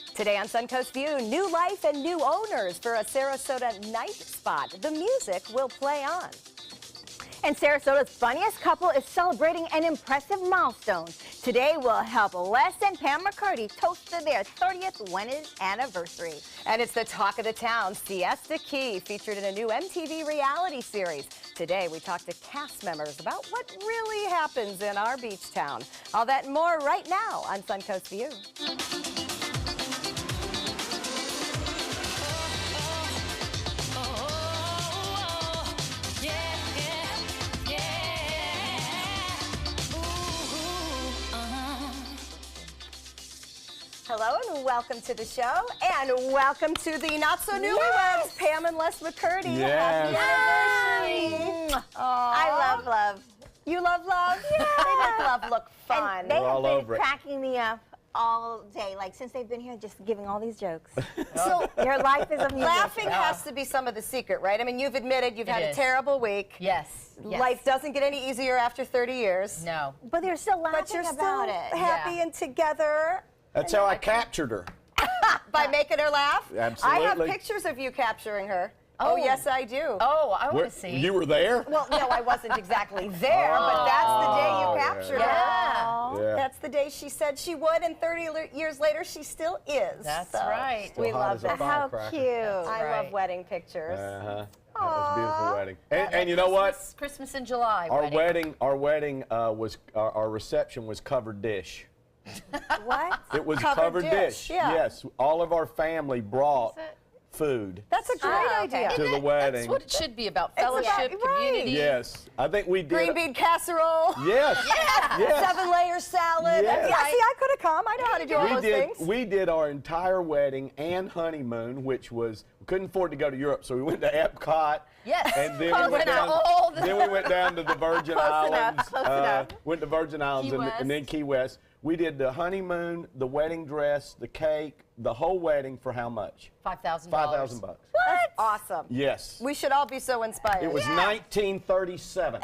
Today on Suncoast View, new life and new owners for a Sarasota night spot. The music will play on. And Sarasota's funniest couple is celebrating an impressive milestone. Today we'll help Les and Pam McCurdy toast to their 30th wedding anniversary. And it's the talk of the town, Siesta Key, featured in a new MTV reality series. Today we talk to cast members about what really happens in our beach town. All that and more right now on Suncoast View. Hello and welcome to the show, and welcome to the not-so-newlyweds, Pam and Les McCurdy. Yes. Happy anniversary. I love love. You love love? Yeah. They make love look fun. And they all have over been it. cracking me up all day, like since they've been here, just giving all these jokes. So your life is a music. Laughing has to be some of the secret, right? I mean, you've admitted you've had a terrible week. Yes. Life doesn't get any easier after 30 years. No. But they're still laughing But you're about still it. happy and together. That's how I captured her. By making her laugh? Absolutely. I have pictures of you capturing her. Oh, yes, I do. Oh, I want to see. You were there? Well, no, I wasn't exactly there, but that's the day you captured her. Yeah. That's the day she said she would, and 30 years later, she still is. That's So right. We hot love as a that. How firecracker. cute. I love right. wedding pictures. That was a beautiful wedding. And That you know what? Christmas in July. Our wedding was our reception was covered dish. What? It was Covered covered dish, dish. yeah. Yes, all of our family brought food That's a great idea. to the wedding. That's what it should be about. It's about- Fellowship, right. community. Yes, I think we did. Green bean casserole. Yes. Yes. 7-layer salad. Yes. Yeah, see, I could have come. I know how to do all those things. We did our entire wedding and honeymoon, which was we couldn't afford to go to Europe, so we went to Epcot. Yes. And then Close we went enough. down. All the- Then we went down to the Virgin Close enough, Islands. close enough. Went to Virgin Islands Key and then Key West. We did the honeymoon, the wedding dress, the cake, the whole wedding for how much? $5,000. $5,000. That's awesome. Yes. We should all be so inspired. It was 1937.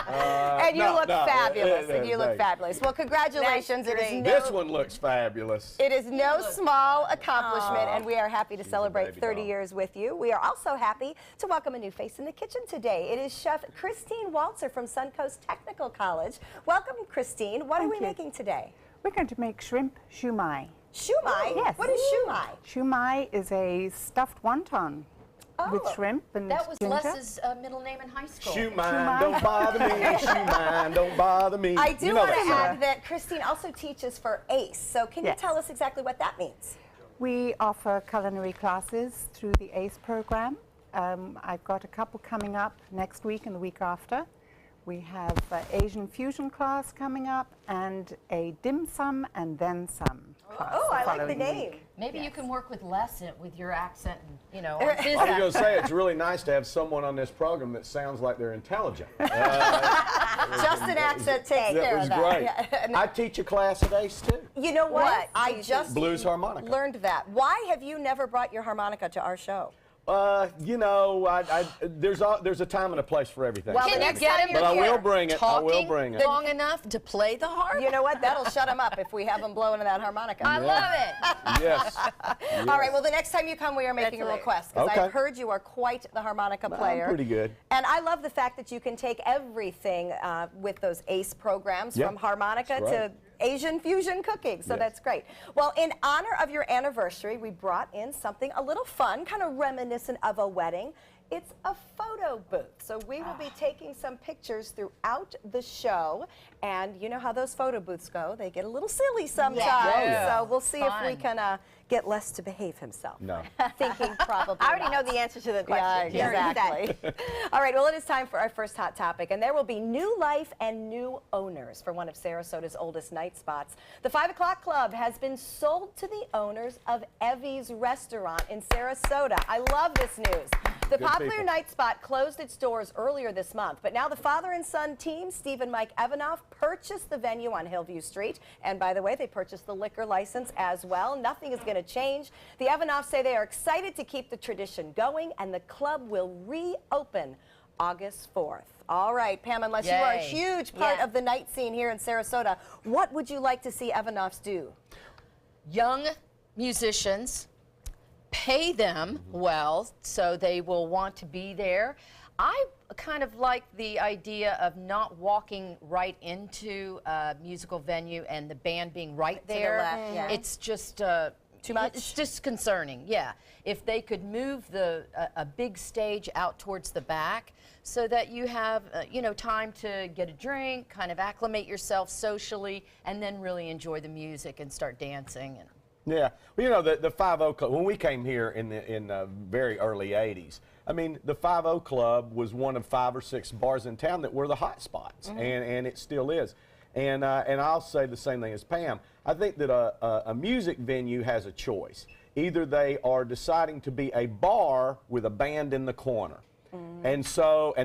And you look fabulous. And you look thanks. fabulous. Well, congratulations. That's It is This one looks fabulous. It is no small accomplishment, and we are happy to a celebrate baby 30 doll. years with you. We are also happy to welcome a new face in the kitchen today. It is Chef Christine Waltzer from Suncoast Technical College. Welcome, Christine. What are we Thank you. making today? We're going to make shrimp shumai. Shumai? Yes. What is shumai? Shumai is a stuffed wonton with shrimp and That was ginger. Les's middle name in high school. Shoe mine, don't bother me. Shoe mine, don't bother me. I do You know want to that song. add that Christine also teaches for ACE. So can you Yes. tell us exactly what that means? We offer culinary classes through the ACE program. I've got a couple coming up next week and the week after. We have Asian fusion class coming up and a dim sum and then some class. Oh, I like the following name. week. Maybe you can work with Les with your accent and, you know, I was going to say, it's really nice to have someone on this program that sounds like they're intelligent. Just an accent takes That care was of that. great. Yeah. I teach a class at ACE, too. You know what? I just Blues harmonica. learned that. Why have you never brought your harmonica to our show? You know, there's a time and a place for everything. Well, Can you next get time him you're But I here, will bring it. I will talking bring it. long enough to play the harp? You know what? That'll shut him up if we have him blowing that harmonica. I love it. Yes. All right, well, the next time you come, we are making a request, because Okay. I've heard you are quite the harmonica player. I'm pretty good. And I love the fact that you can take everything with those ACE programs, Yeah, from harmonica that's to right. Asian fusion cooking, so Yes. that's great. Well, in honor of your anniversary, we brought in something a little fun, kind of reminiscent of a wedding. It's a photo booth. So we will be taking some pictures throughout the show. And you know how those photo booths go. They get a little silly sometimes. Yeah. So we'll see if we Fun. can get Les to behave himself. No. Thinking probably I already know not. the answer to the Yeah, question. You already said. exactly. All right, well, it is time for our first hot topic, and there will be new life and new owners for one of Sarasota's oldest night spots. The 5 o'clock Club has been sold to the owners of Evie's Restaurant in Sarasota. I love this news. The Good popular people. night spot closed its doors earlier this month, but now the father and son team, Steve and Mike Evanoff, purchased the venue on Hillview Street. And by the way, they purchased the liquor license as well. Nothing is going to change. The Evanoffs say they are excited to keep the tradition going, and the club will reopen August 4th. All right, Pam, unless you are a Yay. huge part Yeah. of the night scene here in Sarasota, what would you like to see Evanoffs do? young musicians, pay them well so they will want to be there. I kind of like the idea of not walking right into a musical venue and the band being right there. left, yeah. It's just Too much? It's disconcerting. Yeah, if they could move a big stage out towards the back so that you have you know, time to get a drink, kind of acclimate yourself socially, and then really enjoy the music and start dancing. And Yeah, well, you know, the 5-0 Club, when we came here in the very early 80s, I mean, the 5-0 Club was one of 5 or 6 bars in town that were the hot spots, and it still is. And I'll say the same thing as Pam. I think that a music venue has a choice. Either they are deciding to be a bar with a band in the corner, and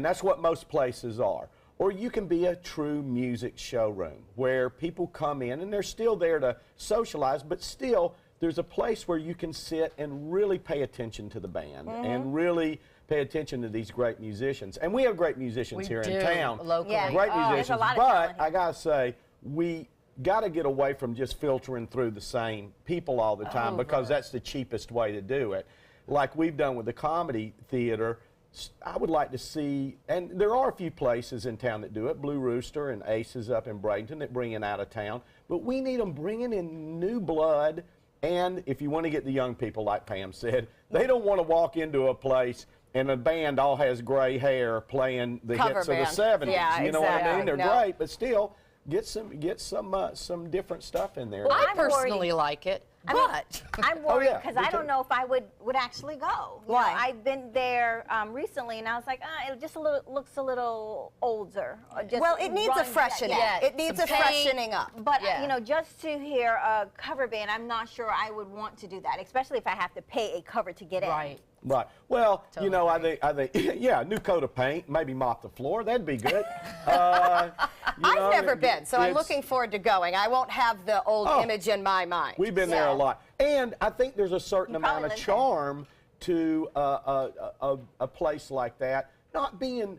that's what most places are. Or you can be a true music showroom where people come in and they're still there to socialize, but still there's a place where you can sit and really pay attention to the band and really pay attention to these great musicians. And we have great musicians here in town. Locally. Yeah. Great There's a musicians. lot of But talent here. I got to say, we got to get away from just filtering through the same people all the time because that's the cheapest way to do it. Like we've done with the comedy theater, I would like to see, and there are a few places in town that do it, Blue Rooster and Aces up in Bradenton that bring in out of town, but we need them bringing in new blood. And if you want to get the young people, like Pam said, they don't want to walk into a place and a band all has gray hair playing the Cover hits band. of the 70s. Yeah, you know what I exactly. mean? They're No. great, but still get some different stuff in there. Well, I I'm personally worried. like it, I mean, but I'm worried yeah, because me I don't too. know if I would actually go. You Why? know, I've been there recently, and I was like, it just looks a little older. Or just Well, it needs a run- freshening. yeah. It needs Some a paint. freshening up. But Yeah. you know, just to hear a cover band, I'm not sure I would want to do that, especially if I have to pay a cover to get in. right. Right. Well, you know, Totally I think, yeah, new coat of paint, maybe mop the floor. That'd be good. I've never been, so I'm it's- looking forward to going. I won't have the old Oh. image in my mind. We've been there a lot, and I think there's a certain You amount probably of live there. charm to a place like that, not being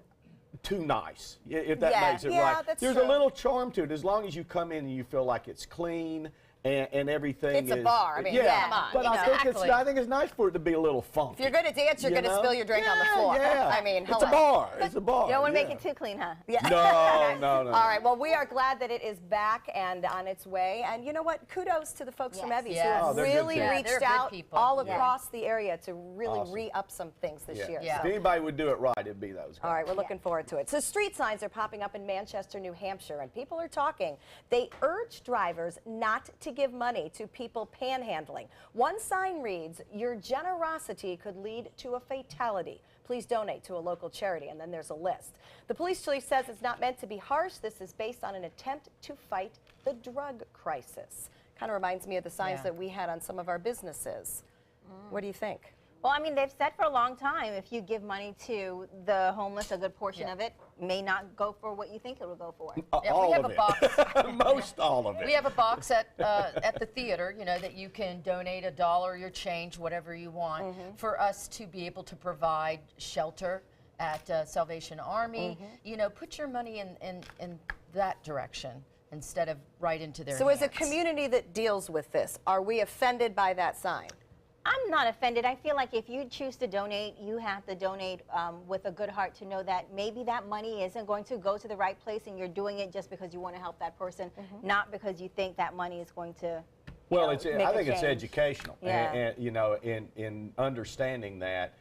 too nice, if that Yeah. makes it Yeah, right. that's There's true. a little charm to it, as long as you come in and you feel like it's clean. And everything It's a is, bar. I mean, yeah, come on, but you I know. think Exactly. I think it's nice for it to be a little funky. If you're going to dance, you're You going to know? spill your drink on the Yeah, floor. yeah. I mean, it's hello. a bar. It's a bar. You don't want to yeah. make it too clean, huh? Yeah. No. All right. Well, we are glad that it is back and on its way. And you know what? Kudos to the folks from Yes. Evie's Yes. who Oh, have they're good really people. Yeah, reached they're good out people. all Yeah. across the area to really Awesome. re-up some things this year. Yeah. If anybody would do it right, it'd be those guys. All right, we're looking forward to it. So street signs are popping up in Manchester, New Hampshire, and people are talking. They urge drivers not to give money to people panhandling. One sign reads, "Your generosity could lead to a fatality. Please donate to a local charity," and then there's a list. The police chief says it's not meant to be harsh. This is based on an attempt to fight the drug crisis. Kind of reminds me of the signs Yeah. that we had on some of our businesses. What do you think? Well, I mean, they've said for a long time, if you give money to the homeless, a good portion Yeah. of it may not go for what you think it will go for. Yeah, all we have of a it. box. Most all of it. We have a box at the theater, you know, that you can donate $1, your change, whatever you want, for us to be able to provide shelter at Salvation Army. You know, put your money in that direction instead of right into their So as a hands. community that deals with this, are we offended by that sign? I'm not offended. I feel like if you choose to donate, you have to donate with a good heart to know that maybe that money isn't going to go to the right place and you're doing it just because you want to help that person, not because you think that money is going to Well, know, it's, make I a think it's change. educational, Yeah. and you know, in understanding that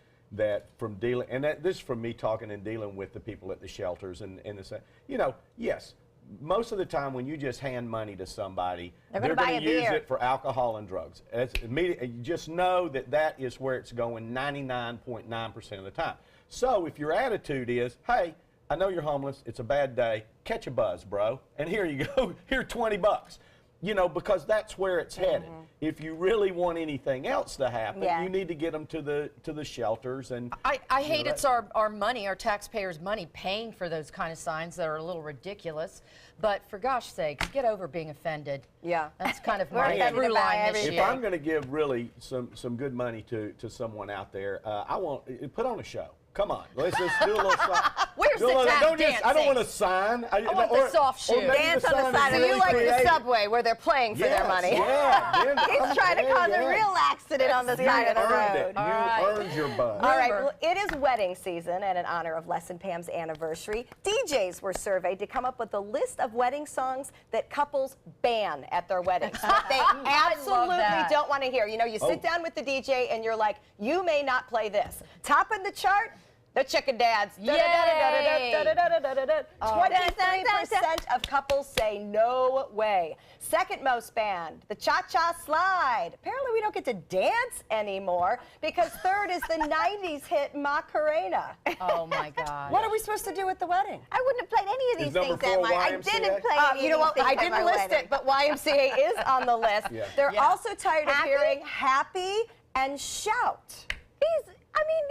from dealing, and this is from me talking and dealing with the people at the shelters and the, you know, yes, most of the time when you just hand money to somebody, They're gonna buy gonna a use beer. it for alcohol and drugs. You just know that that is where it's going 99.9% of the time. So if your attitude is, hey, I know you're homeless, it's a bad day, catch a buzz, bro, and here you go, here $20. You know, because that's where it's headed. If you really want anything else to happen, Yeah. you need to get them to the shelters and. I hate it's our money, our taxpayers' money, paying for those kind of signs that are a little ridiculous. But for gosh sakes, get over being offended. Yeah. That's kind of We're my offended through by line this everything. If year. I'm going to give really some good money to someone out there, I want put on a show. Come on, let's just do a little sign. Where's Do a the little- tap don't just- I don't dancing? want a sign. I want the soft shoe. Dance on the side of you like the subway where they're playing for their money. Yeah, He's trying to cause a real accident on the side of the road. You earned your bus. All right, well, it is wedding season, and in honor of Les and Pam's anniversary, DJs were surveyed to come up with a list of wedding songs that couples ban at their weddings. What they absolutely don't want to hear. You know, you sit down with the DJ and you're like, you may not play this. Top of the chart, the Chicken Dads. 23% of couples say no way. Second most banned, the Cha-Cha Slide. Apparently we don't get to dance anymore because third is the 90s hit Macarena. Oh my God. What are we supposed to do at the wedding? I wouldn't have played any of these things at my. I didn't play any You know of what? these I things at didn't my list wedding. it, but YMCA is on the list. Yeah. They're Yeah. also tired of Happy? hearing Happy and Shout.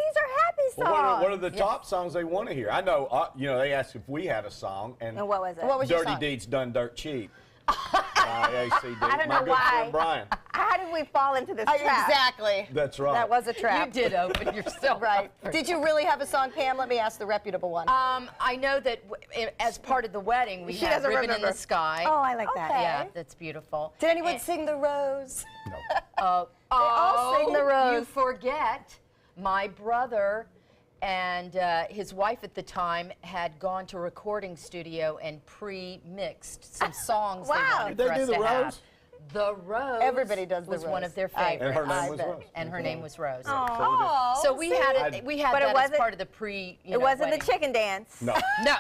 These are happy songs. Well, what are the top songs they want to hear? I know, you know, they asked if we had a song, and And what was it? What was your Dirty song? Deeds Done Dirt Cheap. ACD. I don't My know good why. friend Brian. How did we fall into this trap? Exactly. That's right. That was a trap. You did open yourself Right. up. Did you really have a song, Pam? Let me ask the reputable one. I know that as part of the wedding, we She had doesn't Ribbon in remember. the Sky. Oh, I like that. Okay. Yeah, that's beautiful. Did anyone And- sing The Rose? Oh, all sing The Rose. You forget, my brother and his wife at the time had gone to a recording studio and pre-mixed some songs Wow. they wanted Did for they do us The to have. Rose? The Rose Everybody does The was one Rose. of their I- favorites. And her name was bet. Rose. And her name was Rose. Oh, So we had that But it as wasn't- part of the pre. It wasn't the chicken dance. No. No.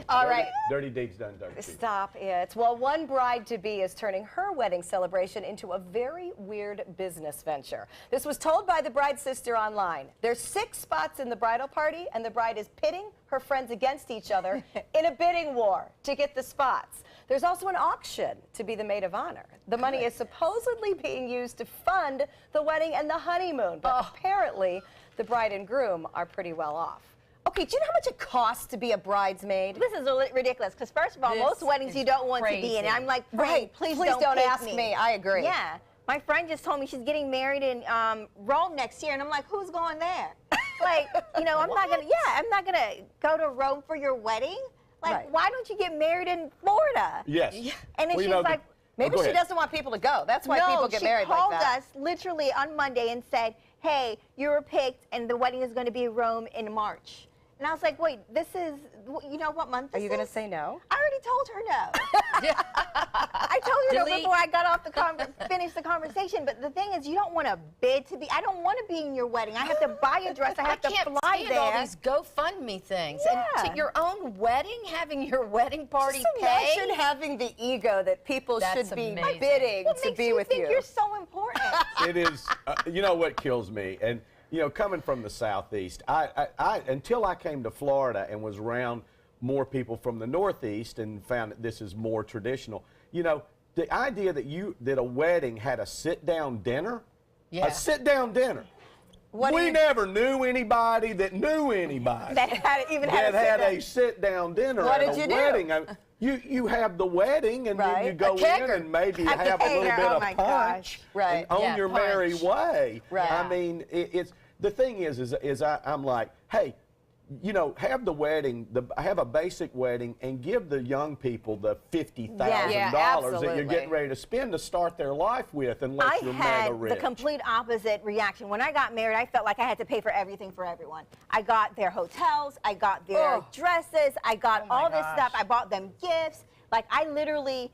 all right. Dirty Deeds Done Dirt Cheap. Stop it. Well, one bride-to-be is turning her wedding celebration into a very weird business venture. This was told by the bride's sister online. There's 6 spots in the bridal party, and the bride is pitting her friends against each other in a bidding war to get the spots. There's also an auction to be the maid of honor. The money is supposedly being used to fund the wedding and the honeymoon, but apparently the bride and groom are pretty well off. Okay, do you know how much it costs to be a bridesmaid? This is ridiculous because first of all, This most weddings you is don't want to be crazy. in. I'm like, Right. please Please don't pick ask me. I agree. Yeah. My friend just told me she's getting married in Rome next year, and I'm like, who's going there? Like, you know, I'm not gonna go to Rome for your wedding. Like, Right. why don't you get married in Florida? Yes. And then Well, you she's know, like, Maybe go she ahead. doesn't want people to go. That's why no, people get married she called like that. us literally on Monday and said, hey, you were picked, and the wedding is going to be in Rome in March. And I was like, wait, this is, you know what month this Are you going to is? say no? I already told her no. I told her no Delete. before I got off finished the conversation. But the thing is, you don't want to bid to be. I don't want to be in your wedding. I have to buy a dress. I have to can't fly stand there. all these GoFundMe things. And Yeah. to your own wedding, having your wedding party Just pay. imagine having the ego that people That's should be amazing. bidding What to makes be you with think you. you're so important? It is, you know what kills me? And, you know, coming from the Southeast, I until I came to Florida and was around more people from the Northeast and found that this is more traditional, you know, the idea that a wedding had a sit-down dinner, Yeah. a sit-down dinner. What do We you- never knew anybody that knew anybody that had even that had had a sit-down dinner What at did a you do? wedding. You have the wedding and then Right. you go A in kegger. and maybe A have a little kegger, bit oh of my punch gosh. Right. and on Yeah, your merry punch. way. Right. I mean, it's the thing is I'm like, hey, you know, have the wedding, have a basic wedding, and give the young people the $50,000 Yeah, that you're absolutely. getting ready to spend to start their life with, unless I you're mega had rich. the complete opposite reaction. When I got married, I felt like I had to pay for everything for everyone. I got their hotels, I got their dresses, I got all this stuff. I bought them gifts. Like, I literally,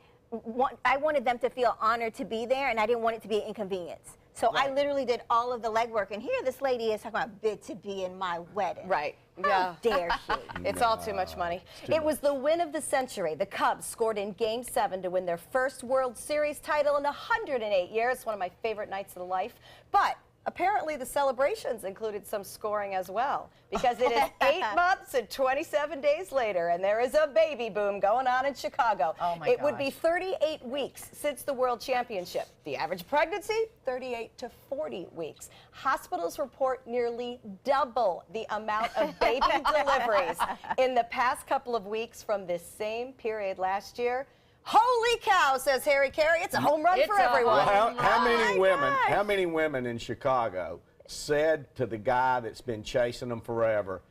I wanted them to feel honored to be there, and I didn't want it to be an inconvenience. So I literally did all of the legwork. And here this lady is talking about bid to be in my wedding. Right. How Yeah. dare she? It's all too much money. It was the win of the century. The Cubs scored in Game 7 to win their first World Series title in 108 years. One of my favorite nights of life. But apparently the celebrations included some scoring as well, because it is 8 months and 27 days later, and there is a baby boom going on in Chicago. Oh my It would be gosh. 38 weeks since the World Championship. The average pregnancy, 38 to 40 weeks. Hospitals report nearly double the amount of baby deliveries in the past couple of weeks from this same period last year. Holy cow, says Harry Carey. It's a home run It's for a everyone. Well, how Oh many my women? gosh. How many women in Chicago said to the guy that's been chasing them forever,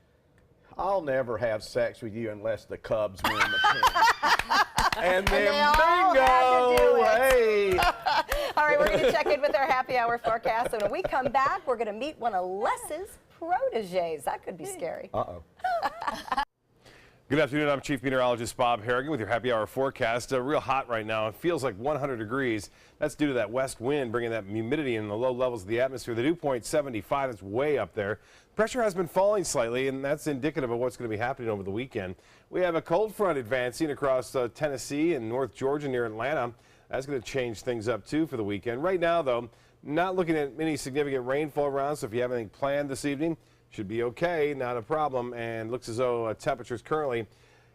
I'll never have sex with you unless the Cubs win the pennant. And then bingo, hey. All right, we're going to check in with our happy hour forecast. And when we come back, we're going to meet one of Les's proteges. That could be scary. Uh-oh. Good afternoon. I'm Chief Meteorologist Bob Harrigan with your happy hour forecast. Real hot right now. It feels like 100 degrees. That's due to that west wind bringing that humidity in the low levels of the atmosphere. The dew point 75 is way up there. Pressure has been falling slightly, and that's indicative of what's going to be happening over the weekend. We have a cold front advancing across Tennessee and North Georgia near Atlanta. That's going to change things up too for the weekend. Right now, though, not looking at any significant rainfall around, so if you have anything planned this evening, should be okay, not a problem, and looks as though temperatures currently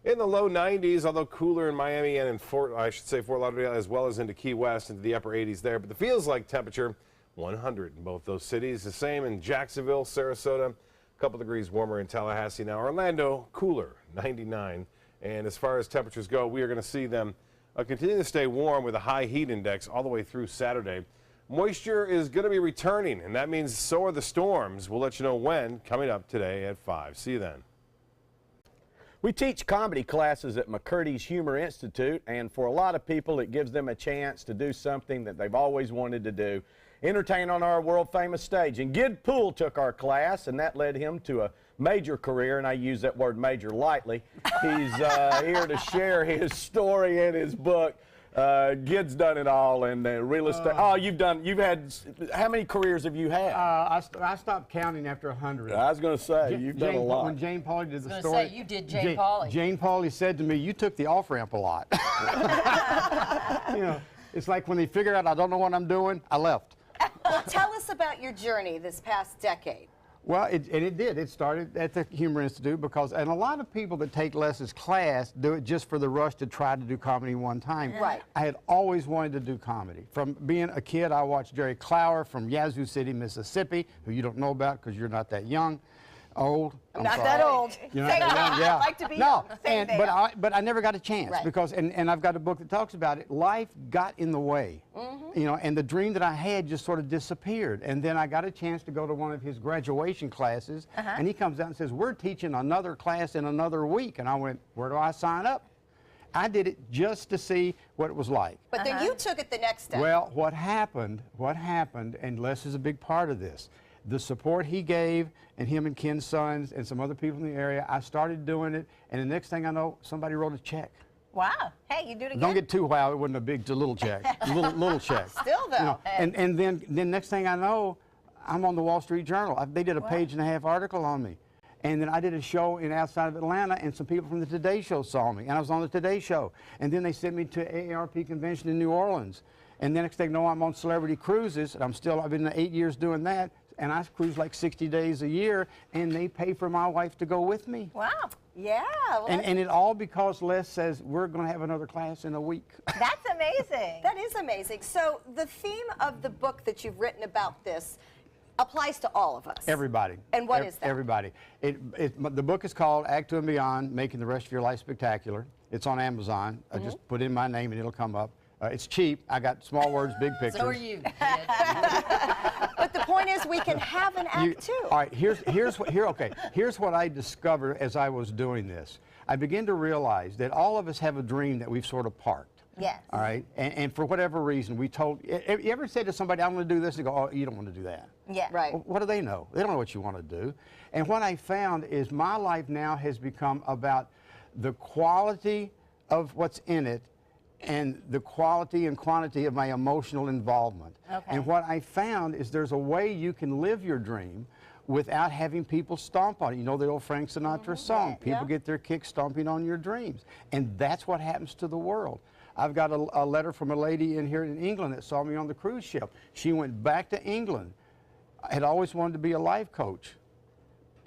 in the low 90s, although cooler in Miami and in Fort Lauderdale, as well as into Key West, into the upper 80s there. But the feels like temperature 100 in both those cities. The same in Jacksonville, Sarasota, a couple degrees warmer in Tallahassee. Now Orlando, cooler, 99. And as far as temperatures go, we are going to see them continue to stay warm with a high heat index all the way through Saturday. Moisture is going to be returning, and that means so are the storms. We'll let you know when, coming up today at 5. See you then. We teach comedy classes at McCurdy's Humor Institute, and for a lot of people, it gives them a chance to do something that they've always wanted to do, entertain on our world-famous stage. And Gid Poole took our class, and that led him to a major career, and I use that word major lightly. He's here to share his story and his book. Gid's done it all in real estate. You've had, how many careers have you had? I stopped counting after 100. I was going to say, you've done a lot. When Jane Pauley did the I was story. going to say, you did Jane Pauley. Jane Pauley said to me, you took the off-ramp a lot. You know, it's like when they figure out I don't know what I'm doing, I left. Well, tell us about your journey this past decade. Well, it did. It started at the Humor Institute and a lot of people that take Les's class do it just for the rush to try to do comedy one time. Right. I had always wanted to do comedy. From being a kid, I watched Jerry Clower from Yazoo City, Mississippi, who you don't know about because you're not that young. Old. I'm not that old. You're not that young, yeah. I like to be no, young. but I never got a chance because, and I've got a book that talks about it. Life got in the way, you know, and the dream that I had just sort of disappeared. And then I got a chance to go to one of his graduation classes, and he comes out and says, "We're teaching another class in another week." And I went, "Where do I sign up?" I did it just to see what it was like. But then you took it the next step. Well, what happened, and Les is a big part of this. The support he gave, and him and Ken's sons and some other people in the area, I started doing it, and the next thing I know, somebody wrote a check. Wow. Hey, you do it again? Don't get too wild. It wasn't a big, little check. little check. Still, though. You know, and then next thing I know, I'm on the Wall Street Journal. They did a page-and-a-half article on me. And then I did a show outside of Atlanta, and some people from the Today Show saw me, and I was on the Today Show. And then they sent me to AARP convention in New Orleans. And the next thing I know, I'm on Celebrity Cruises, and I've been 8 years doing that. And I cruise like 60 days a year, and they pay for my wife to go with me. Wow. Yeah. Well, and it all because Les says, we're going to have another class in a week. That's amazing. That is amazing. So the theme of the book that you've written about this applies to all of us. Everybody. And what is that? Everybody. The book is called Act 2 and Beyond, Making the Rest of Your Life Spectacular. It's on Amazon. I just put in my name and it'll come up. It's cheap. I got small words, big pictures. So are you. But the point is, we can have an act too. All right. Here's what I discovered as I was doing this. I began to realize that all of us have a dream that we've sort of parked. Yes. All right. And for whatever reason, you ever said to somebody, "I'm going to do this," and go, "Oh, you don't want to do that." Yeah. Right. Well, what do they know? They don't know what you want to do. And what I found is my life now has become about the quality of what's in it and the quality and quantity of my emotional involvement. Okay. And what I found is there's a way you can live your dream without having people stomp on it. You know the old Frank Sinatra song, people get their kick stomping on your dreams. And that's what happens to the world. I've got a letter from a lady in here in England that saw me on the cruise ship. She went back to England. I had always wanted to be a life coach.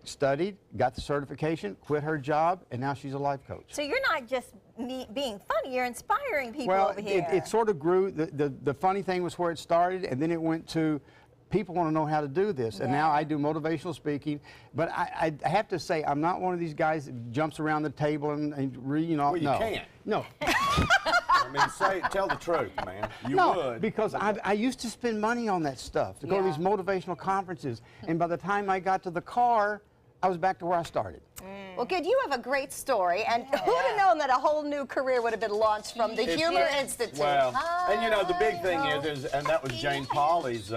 Studied, got the certification, quit her job, and now she's a life coach. So you're not just being funny, you're inspiring people over here. It sort of grew. The funny thing was where it started, and then it went to people want to know how to do this. And now I do motivational speaking. But I have to say, I'm not one of these guys that jumps around the table and you know. Well, you can't. No. I mean, tell the truth, man. You No, would. because I used to spend money on that stuff, to go to these motivational conferences, and by the time I got to the car, I was back to where I started. Well, good. You have a great story, and who'd have known that a whole new career would have been launched from the Humor Institute? Well, and you know, the big thing is, and that was Jane Pauley's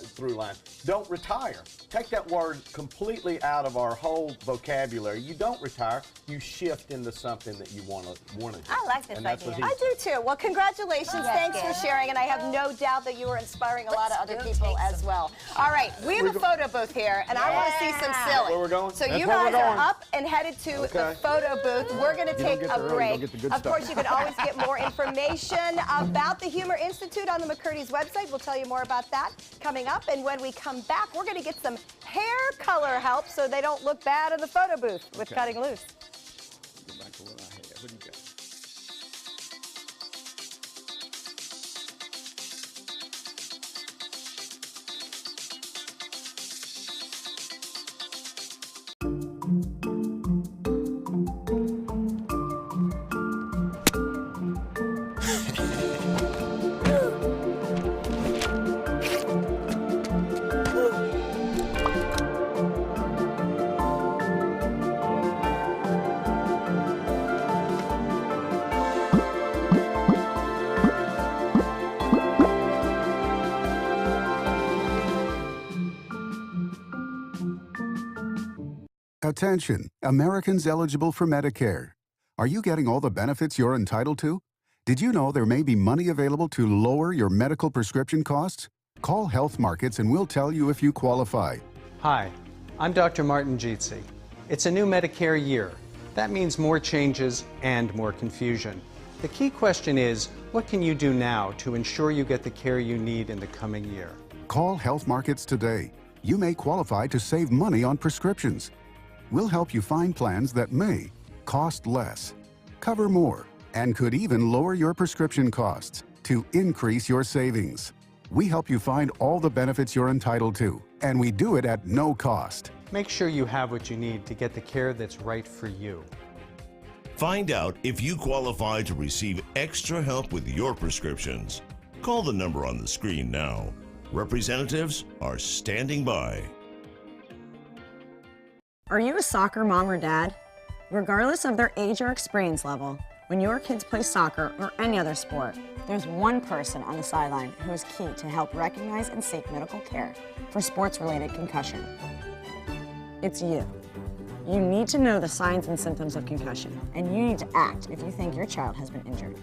through line, don't retire. Take that word completely out of our whole vocabulary. You don't retire, you shift into something that you want to do. I like this And that's idea. what I do too. Well, congratulations. Thanks for sharing, and I have no doubt that you are inspiring a lot of other people as well. All right, we have a photo booth here, and I want to see some silly. Where we're going? So That's you where we're guys are going. up and headed to the photo booth. We're going to take get a there early, break. don't get the good Of stuff. course, you can always get more information about the Humor Institute on the McCurdy's website. We'll tell you more about that coming up. And when we come back, we're going to get some hair color help so they don't look bad in the photo booth with Cutting Loose. Go back to what I had. What do you got? Attention, Americans eligible for Medicare. Are you getting all the benefits you're entitled to? Did you know there may be money available to lower your medical prescription costs? Call Health Markets and we'll tell you if you qualify. Hi, I'm Dr. Martin Jeetsi. It's a new Medicare year. That means more changes and more confusion. The key question is, what can you do now to ensure you get the care you need in the coming year? Call Health Markets today. You may qualify to save money on prescriptions. We'll help you find plans that may cost less, cover more, and could even lower your prescription costs to increase your savings. We help you find all the benefits you're entitled to, and we do it at no cost. Make sure you have what you need to get the care that's right for you. Find out if you qualify to receive extra help with your prescriptions. Call the number on the screen now. Representatives are standing by. Are you a soccer mom or dad? Regardless of their age or experience level, when your kids play soccer or any other sport, there's one person on the sideline who is key to help recognize and seek medical care for sports-related concussion. It's you. You need to know the signs and symptoms of concussion, and you need to act if you think your child has been injured.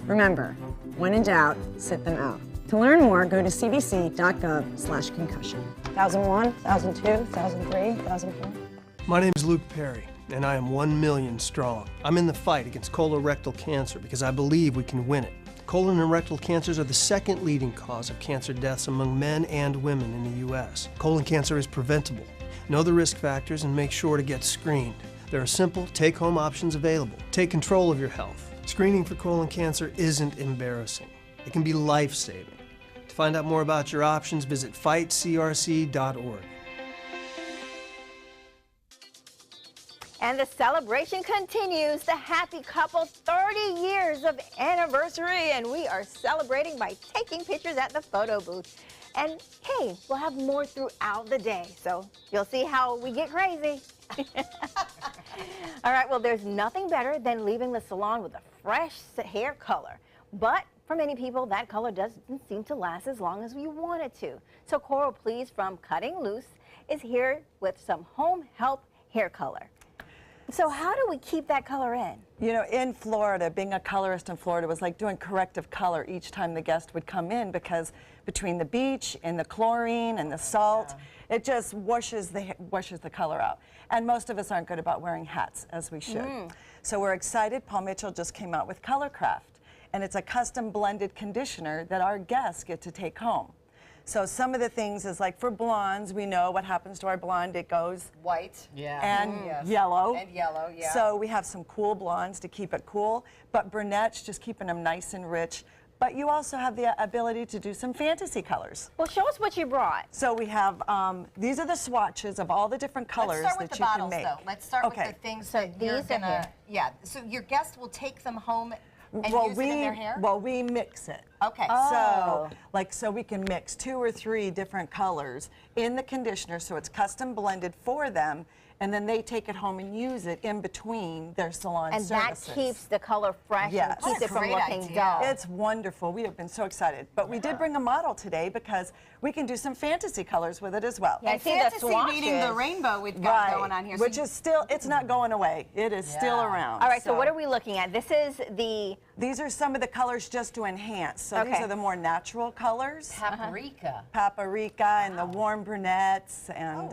Remember, when in doubt, sit them out. To learn more, go to cdc.gov/concussion. 1001, 1002, 1003, 1004. My name is Luke Perry, and I am 1 million strong. I'm in the fight against colorectal cancer because I believe we can win it. Colon and rectal cancers are the second leading cause of cancer deaths among men and women in the U.S. Colon cancer is preventable. Know the risk factors and make sure to get screened. There are simple, take-home options available. Take control of your health. Screening for colon cancer isn't embarrassing. It can be life-saving. To find out more about your options, visit fightcrc.org. And the celebration continues. The happy couple, 30 years of anniversary, and we are celebrating by taking pictures at the photo booth. And hey, we'll have more throughout the day, so you'll see how we get crazy. All right, well, there's nothing better than leaving the salon with a fresh hair color. But for many people, that color doesn't seem to last as long as we want it to. So Coral Please from Cutting Loose is here with some home help hair color. So how do we keep that color in? You know, in Florida, being a colorist in Florida was like doing corrective color each time the guest would come in, because between the beach and the chlorine and the salt, it just washes the color out. And most of us aren't good about wearing hats, as we should. So we're excited. Paul Mitchell just came out with Colorcraft, and it's a custom blended conditioner that our guests get to take home. So some of the things is like for blondes, we know what happens to our blonde. It goes white and yellow. And yellow, yeah. So we have some cool blondes to keep it cool, but brunettes, just keeping them nice and rich. But you also have the ability to do some fantasy colors. Well, show us what you brought. So we have, these are the swatches of all the different colors that you can make. Let's start with the bottles, though. Let's start with the things So that you're these are gonna, here. yeah, so your guest will take them home And use it in their hair? Well, we mix it. Okay. So we can mix 2 or 3 different colors in the conditioner, so it's custom blended for them, and then they take it home and use it in between their salon And services. that keeps the color fresh Yes. and keeps it from Great looking idea. dull. It's wonderful. We have been so excited. But we did bring a model today because we can do some fantasy colors with it as well. Yeah, I And see the fantasy meaning the swatches. rainbow we've got Right. going on here. Which is still, it's not going away. It is still Yeah. around. All right, so what are we looking at? This is the These are some of the colors just to enhance. So these Okay. are the more natural colors. Paprika. Paprika and the warm brunettes and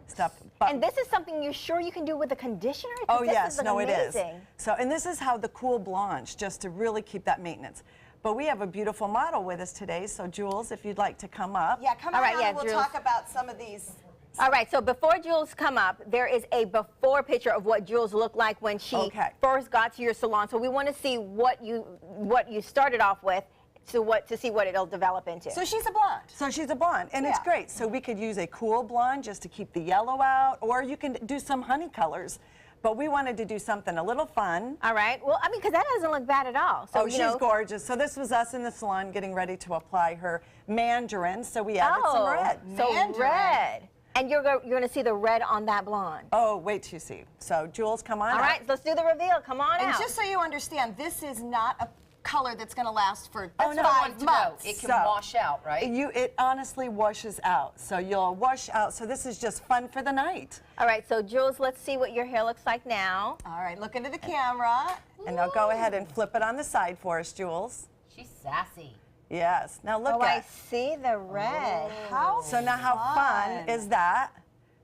stuff. But and this is something you're sure you can do with a conditioner? 'Cause oh this yes, is, like, no it is. amazing. So, and this is how the cool blanche, just to really keep that maintenance. But we have a beautiful model with us today. So Jules, if you'd like to come up. Yeah, come All on right, out yeah, and we'll Jules. talk about some of these. All right, so before Jules come up, there is a before picture of what Jules looked like when she first got to your salon. So we want to see what you started off with, to see what it'll develop into. So she's a blonde. So she's a blonde, and it's great. So we could use a cool blonde just to keep the yellow out, or you can do some honey colors. But we wanted to do something a little fun. All right. Well, I mean, because that doesn't look bad at all. So, Oh, she's gorgeous. So this was us in the salon getting ready to apply her mandarin. So we added some red. So red. And you're going to see the red on that blonde. Oh, wait till you see. So Jules, come on All up. right, let's do the reveal. Come on And out. just so you understand, this is not a color that's going to last for Oh, no. 5 months. It can wash out, right? It honestly washes out. So you'll wash out. So this is just fun for the night. All right, so Jules, let's see what your hair looks like now. All right, look into the camera. And now go ahead and flip it on the side for us, Jules. She's sassy. Yes. Now look Oh, at I see the red. How So now how fun is that?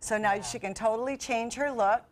So now she can totally change her look.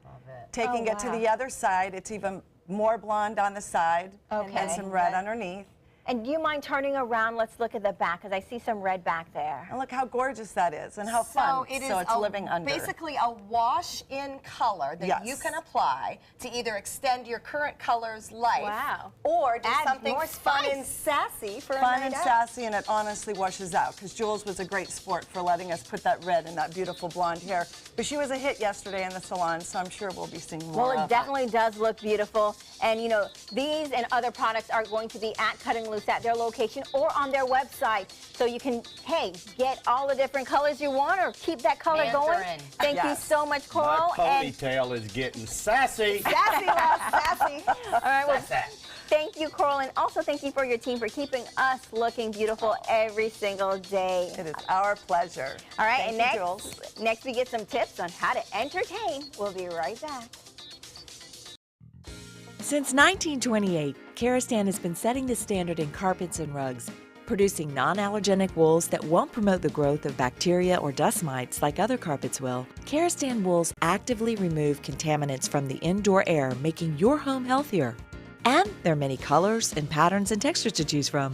Love it. Taking it to the other side, it's even more blonde on the side Okay. and some red underneath. And do you mind turning around? Let's look at the back, because I see some red back there. And look how gorgeous that is and how fun. So it is it's living under. basically a wash-in color that Yes. you can apply to either extend your current color's life Wow. or do Add something more fun spice. and sassy for a Fun night and out. sassy, and it honestly washes out because Jules was a great sport for letting us put that red in that beautiful blonde hair. But she was a hit yesterday in the salon, so I'm sure we'll be seeing more Well, of it definitely does look beautiful. And, you know, these and other products are going to be at Cutting Loose at their location or on their website. So you can, hey, get all the different colors you want or keep that color going. Mandarin. Thank you Yes. so much, My Coral. And ponytail is getting sassy. Sassy, love, sassy. all right, well, Sassy. thank you, Coral. And also thank you for your team for keeping us looking beautiful every single day. It is our pleasure. All right, Thank and you, next, Jules. next we get some tips on how to entertain. We'll be right back. Since 1928, Karastan has been setting the standard in carpets and rugs, producing non-allergenic wools that won't promote the growth of bacteria or dust mites like other carpets will. Karastan wools actively remove contaminants from the indoor air, making your home healthier. And there are many colors and patterns and textures to choose from.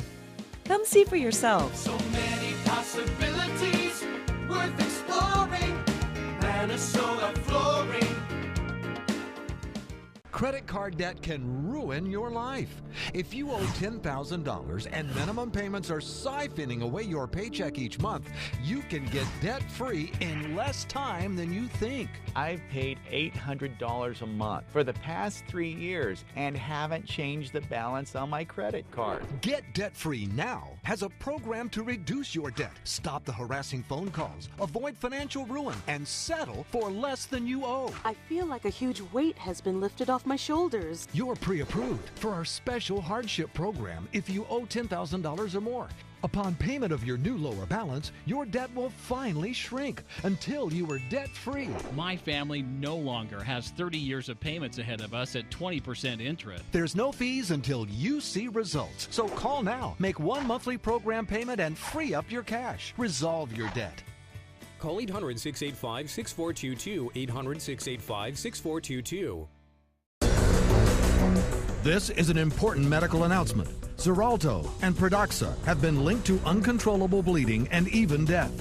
Come see for yourselves. So many possibilities worth exploring. Minnesota flooring. Credit card debt can ruin your life. If you owe $10,000 and minimum payments are siphoning away your paycheck each month, you can get debt-free in less time than you think. I've paid $800 a month for the past 3 years and haven't changed the balance on my credit card. Get debt-free now has a program to reduce your debt, stop the harassing phone calls, avoid financial ruin, and settle for less than you owe. I feel like a huge weight has been lifted off my shoulders. You're pre-approved for our special hardship program if you owe $10,000 or more. Upon payment of your new lower balance, your debt will finally shrink until you are debt-free. My family no longer has 30 years of payments ahead of us at 20% interest. There's no fees until you see results. So call now, make one monthly program payment, and free up your cash. Resolve your debt. Call 800-685-6422, 800-685-6422. This is an important medical announcement. Xarelto and Pradaxa have been linked to uncontrollable bleeding and even death.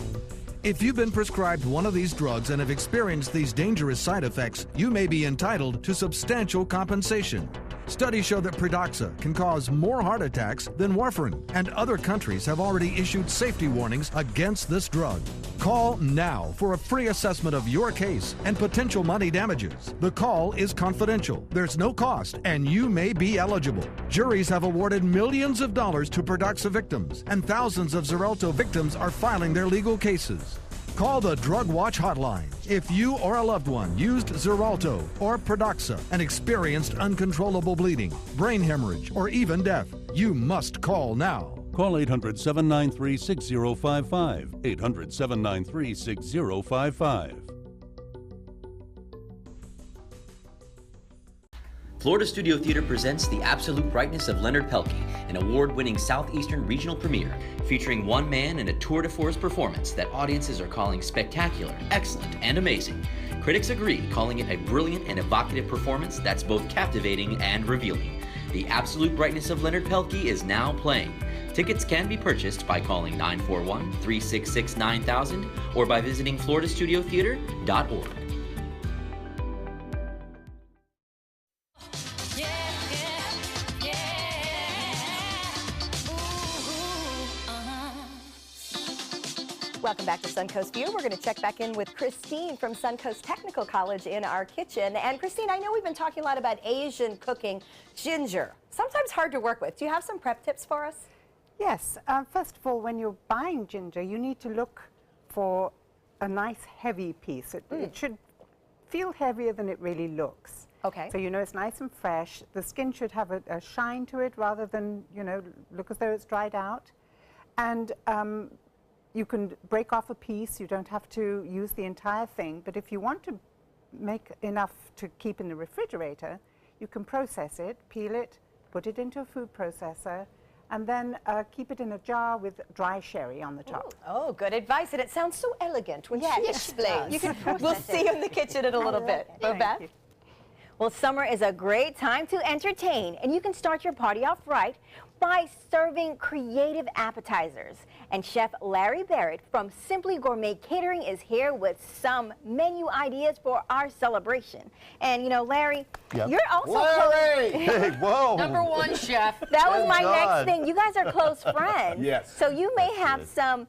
If you've been prescribed one of these drugs and have experienced these dangerous side effects, you may be entitled to substantial compensation. Studies show that Pradaxa can cause more heart attacks than warfarin, and other countries have already issued safety warnings against this drug. Call now for a free assessment of your case and potential money damages. The call is confidential. There's no cost, and you may be eligible. Juries have awarded millions of dollars to Pradaxa victims, and thousands of Xarelto victims are filing their legal cases. Call the Drug Watch hotline if you or a loved one used Xarelto or Pradaxa and experienced uncontrollable bleeding, brain hemorrhage, or even death. You must call now. Call 800-793-6055. 800-793-6055. Florida Studio Theater presents The Absolute Brightness of Leonard Pelkey, an award-winning Southeastern regional premiere featuring one man and a tour de force performance that audiences are calling spectacular, excellent, and amazing. Critics agree, calling it a brilliant and evocative performance that's both captivating and revealing. The Absolute Brightness of Leonard Pelkey is now playing. Tickets can be purchased by calling 941-366-9000 or by visiting floridastudiotheater.org. Welcome back to Suncoast View. We're going to check back in with Christine from Suncoast Technical College in our kitchen. And Christine, I know we've been talking a lot about Asian cooking. Ginger, sometimes hard to work with. Do you have some prep tips for us? Yes. First of all, when you're buying ginger, you need to look for a nice heavy piece. It should feel heavier than it really looks. Okay. So you know it's nice and fresh. The skin should have a shine to it rather than, you know, look as though it's dried out. And you can break off a piece. You don't have to use the entire thing. But if you want to make enough to keep in the refrigerator, you can process it, peel it, put it into a food processor, and then keep it in a jar with dry sherry on the top. Ooh. Oh, good advice. And it sounds so elegant when she explains. You can process We'll see you in the kitchen in a little bit. Beth? Well, summer is a great time to entertain, and you can start your party off right by serving creative appetizers. And Chef Larry Barrett from Simply Gourmet Catering is here with some menu ideas for our celebration. And you know, Larry, you're also Larry! Hey, whoa! Number one, chef. That was my next thing. You guys are close friends. Yes. So you may have some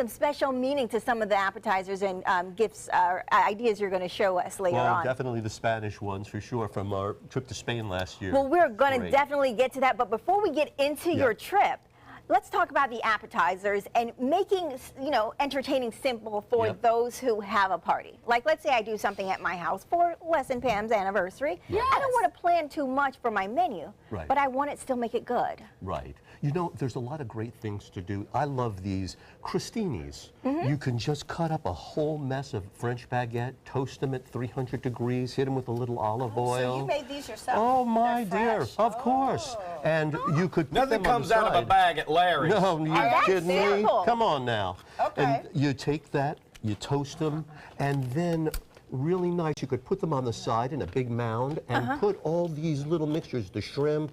special meaning to some of the appetizers and gifts or ideas you're going to show us later on. Definitely the Spanish ones for sure from our trip to Spain last year. Well, we're going to definitely get to that, but before we get into your trip, let's talk about the appetizers and making, you know, entertaining simple for those who have a party. Like, let's say I do something at my house for Les and Pam's anniversary. Yes. I don't want to plan too much for my menu, but I want it still make it good. Right. You know, there's a lot of great things to do. I love these crostinis. You can just cut up a whole mess of French baguette, toast them at 300 degrees, hit them with a little olive oil. So you made these yourself? Oh, my dear, of course. And you could put Nothing them on comes the out of a side. bag at Larry's. No, you kidding me? Come on now. Okay. And you take that, you toast them, and then really nice, you could put them on the side in a big mound and put all these little mixtures, the shrimp,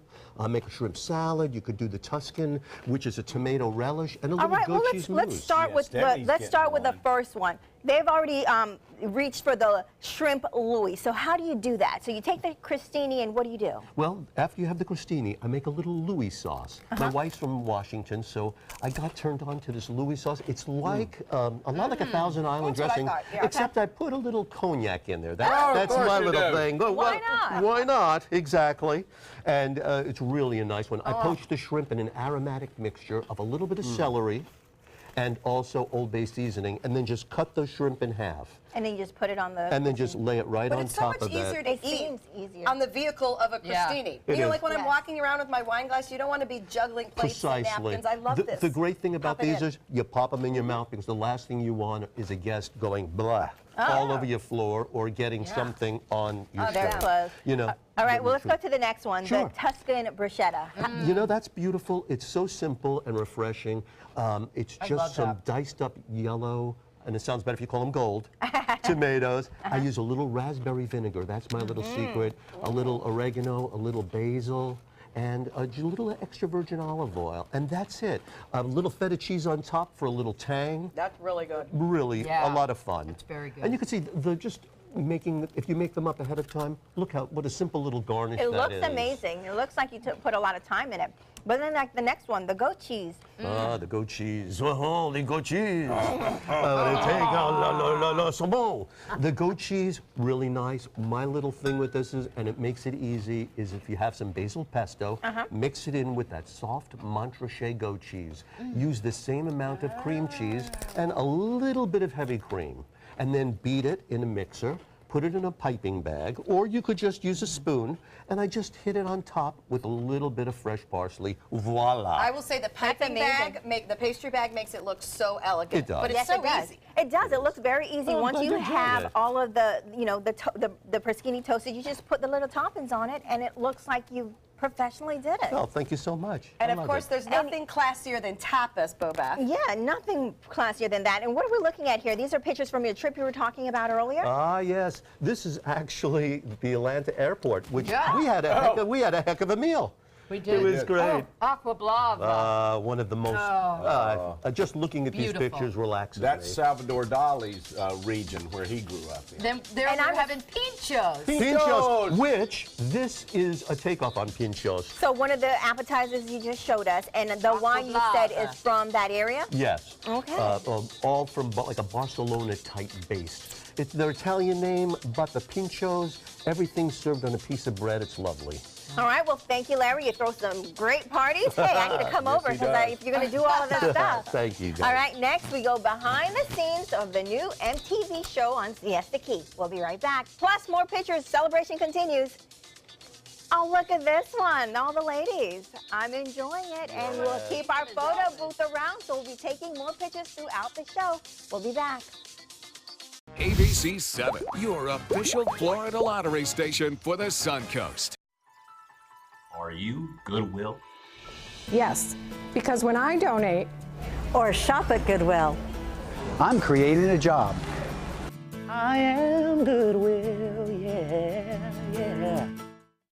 make a shrimp salad. You could do the Tuscan, which is a tomato relish, and a little goat cheese mousse. Let's start with the first one. They've already reached for the shrimp Louis. So how do you do that? So you take the crostini and what do you do? Well, after you have the crostini, I make a little Louis sauce. My wife's from Washington, so I got turned on to this Louis sauce. It's like a lot like a Thousand Island dressing, except I put a little cognac in there. That's my little thing. Why not? Why not? Exactly. And it's really a nice one. I poach the shrimp in an aromatic mixture of a little bit of celery and also Old Bay seasoning, and then just cut the shrimp in half. And then you just put it on the... And then just lay it right on top of that. But it's so much easier to eat seems easier. on the vehicle of a crostini. It You know, is. like when I'm walking around with my wine glass, you don't want to be juggling plates and napkins. I love this. The great thing about Pop it these in. is you pop them in your mouth because the last thing you want is a guest going blah all over your floor or getting something on your Very shirt. close. You know. All right, well, let's go to the next one, Sure. the Tuscan bruschetta. You know, that's beautiful. It's so simple and refreshing. It's just some diced up yellow, and it sounds better if you call them gold, tomatoes. I use a little raspberry vinegar. That's my little secret. A little oregano, a little basil, and a little extra virgin olive oil. And that's it. A little feta cheese on top for a little tang. That's really good. Really a lot of fun. It's very good. And you can see the just if you make them up ahead of time, look what a simple little garnish It that looks is. amazing. It looks like you put a lot of time in it. But then like the next one, the goat cheese. Ah, the goat cheese. Oh, the goat cheese. The goat cheese, really nice. My little thing with this is, and it makes it easy, is if you have some basil pesto, mix it in with that soft Montrachet goat cheese. Use the same amount of cream cheese and a little bit of heavy cream. And then beat it in a mixer, put it in a piping bag, or you could just use a spoon, and I just hit it on top with a little bit of fresh parsley. Voila. I will say the piping bag, the pastry bag makes it look so elegant. It does. But it's so easy. It does. It looks very easy. Oh, Once I'm you glad you have enjoyed it. all of the, the prosciutto toasted, you just put the little toppings on it, and it looks like you professionally did it. Oh, thank you so much. And I of love course, it. there's nothing classier than tapas, Bobeth. Yeah, nothing classier than that. And what are we looking at here? These are pictures from your trip you were talking about earlier? Ah, yes. This is actually the Atlanta airport, which Yeah. we had a heck of a meal. We did. It was great. Aqua Blava. One of the most, just looking at Beautiful. these pictures relaxes That's me. Salvador Dali's region where he grew up in. Then there And we're I'm having pinchos. Pinchos, which this is a takeoff on pinchos. So one of the appetizers you just showed us, and the wine you said is from that area? Yes. Okay. All from like a Barcelona type base. It's their Italian name, but the pinchos, everything's served on a piece of bread. It's lovely. All right, well, thank you, Larry. You throw some great parties. Hey, I need to come over because if you're going to do all of this stuff. Thank you, guys. All right, next we go behind the scenes of the new MTV show on Siesta Key. We'll be right back. Plus, more pictures. Celebration continues. Oh, look at this one. All the ladies. I'm enjoying it. And we'll keep our photo booth around, so we'll be taking more pictures throughout the show. We'll be back. ABC 7, your official Florida lottery station for the Suncoast. Are you Goodwill? Yes, because when I donate or shop at Goodwill, I'm creating a job. I am Goodwill, yeah, yeah.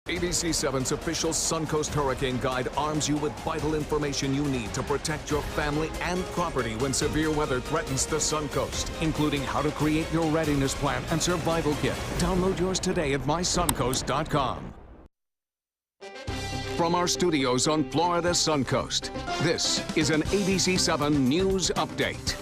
ABC 7's official Suncoast Hurricane Guide arms you with vital information you need to protect your family and property when severe weather threatens the Suncoast, including how to create your readiness plan and survival kit. Download yours today at mysuncoast.com. From our studios on Florida's Suncoast, this is an ABC 7 News Update.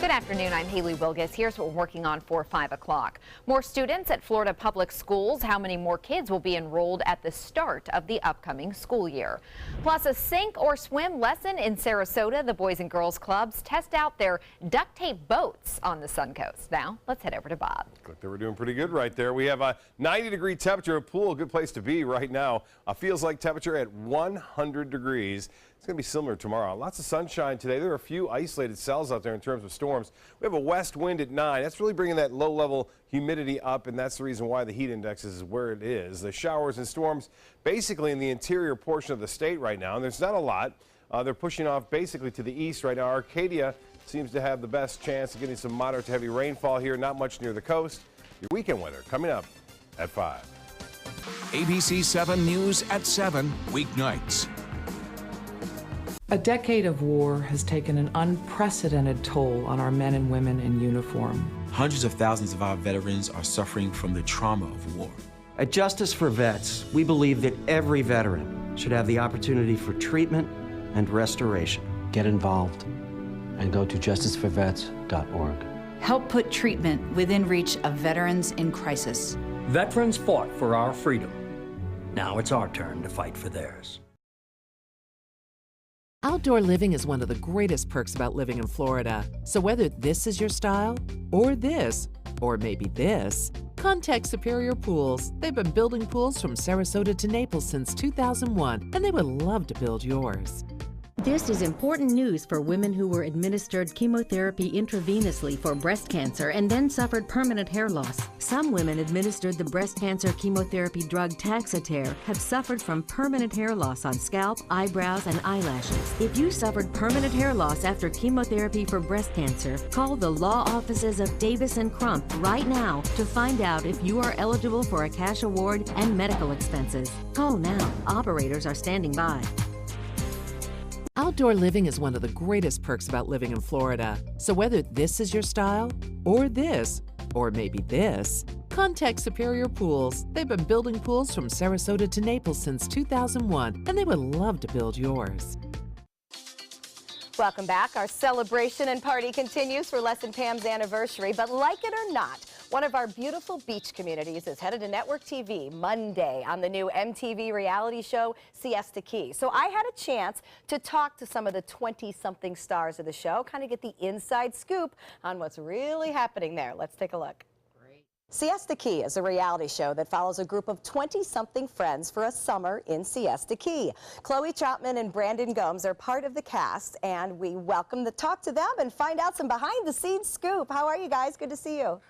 Good afternoon, I'm Haley Wilgus. Here's what we're working on for 5 o'clock. More students at Florida Public Schools. How many more kids will be enrolled at the start of the upcoming school year? Plus, a sink or swim lesson in Sarasota. The Boys and Girls Clubs test out their duct tape boats on the Suncoast. Now, let's head over to Bob. Look, they were doing pretty good right there. We have a 90-degree temperature, a pool, a good place to be right now. Feels like temperature at 100 degrees. It's going to be similar tomorrow. Lots of sunshine today. There are a few isolated cells out there in terms of storms. We have a west wind at 9. That's really bringing that low-level humidity up, and that's the reason why the heat index is where it is. The showers and storms basically in the interior portion of the state right now, and there's not a lot. They're pushing off basically to the east right now. Arcadia seems to have the best chance of getting some moderate to heavy rainfall here, not much near the coast. Your weekend weather coming up at 5. ABC 7 News at 7, weeknights. A decade of war has taken an unprecedented toll on our men and women in uniform. Hundreds of thousands of our veterans are suffering from the trauma of war. At Justice for Vets, we believe that every veteran should have the opportunity for treatment and restoration. Get involved and go to justiceforvets.org. Help put treatment within reach of veterans in crisis. Veterans fought for our freedom. Now it's our turn to fight for theirs. Outdoor living is one of the greatest perks about living in Florida. So whether this is your style, or this, or maybe this, contact Superior Pools. They've been building pools from Sarasota to Naples since 2001, and they would love to build yours. This is important news for women who were administered chemotherapy intravenously for breast cancer and then suffered permanent hair loss. Some women administered the breast cancer chemotherapy drug Taxotere have suffered from permanent hair loss on scalp, eyebrows, and eyelashes. If you suffered permanent hair loss after chemotherapy for breast cancer, call the law offices of Davis & Crump right now to find out if you are eligible for a cash award and medical expenses. Call now. Operators are standing by. Outdoor living is one of the greatest perks about living in Florida. So whether this is your style, or this, Or maybe this. Contact Superior Pools. They've been building pools from Sarasota to Naples since 2001, and they would love to build yours. Welcome back. Our celebration and party continues for Les and Pam's anniversary, but like it or not, one of our beautiful beach communities is headed to network TV Monday on the new MTV reality show, Siesta Key. So I had a chance to talk to some of the 20-something stars of the show, kind of get the inside scoop on what's really happening there. Let's take a look. Siesta Key is a reality show that follows a group of 20-something friends for a summer in Siesta Key. Chloe Chapman and Brandon Gomes are part of the cast, and we welcome to talk to them and find out some behind-the-scenes scoop. How are you guys? Good to see you.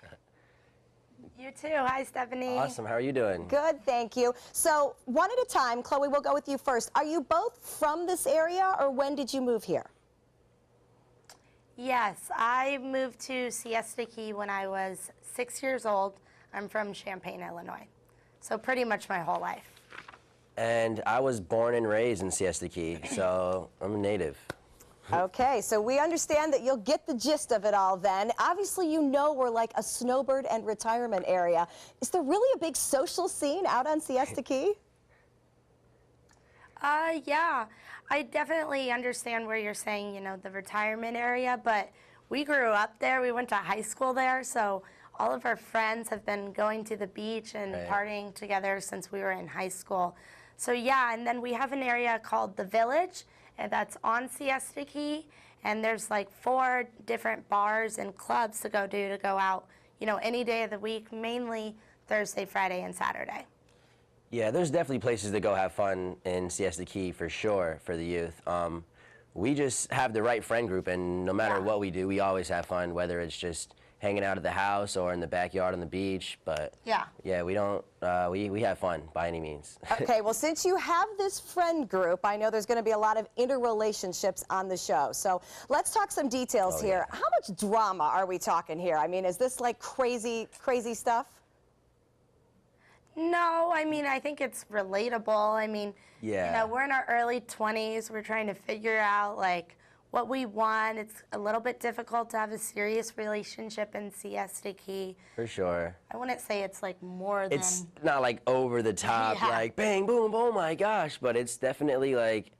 You too. Hi, Stephanie. Awesome. How are you doing? Good, thank you. So, one at a time. Chloe, we'll go with you first. Are you both from this area, or when did you move here? Yes, I moved to Siesta Key when I was 6 years old. I'm from Champaign, Illinois. So pretty much my whole life. And I was born and raised in Siesta Key, so I'm a native. Okay, so we understand that you'll get the gist of it all then. Obviously, you know we're like a snowbird and retirement area. Is there really a big social scene out on Siesta Key? Yeah, I definitely understand where you're saying, you know, the retirement area, but we grew up there. We went to high school there, so all of our friends have been going to the beach and partying together since we were in high school. So yeah, and then we have an area called The Village, and that's on Siesta Key, and there's like 4 different bars and clubs to go out, you know, any day of the week, mainly Thursday, Friday, and Saturday. Yeah, there's definitely places to go have fun in Siesta Key for sure for the youth. We just have the right friend group, and no matter what we do, we always have fun, whether it's just hanging out at the house or in the backyard on the beach. But yeah, we don't, we have fun by any means. Okay, well, since you have this friend group, I know there's going to be a lot of interrelationships on the show. So let's talk some details here. How much drama are we talking here? I mean, is this like crazy stuff? No, I mean, I think it's relatable. I mean, you know, we're in our early 20s. We're trying to figure out, like, what we want. It's a little bit difficult to have a serious relationship in Siesta Key. For sure. I wouldn't say it's, like, more than... It's not, like, over the top, like, bang, boom, oh, my gosh. But it's definitely, like,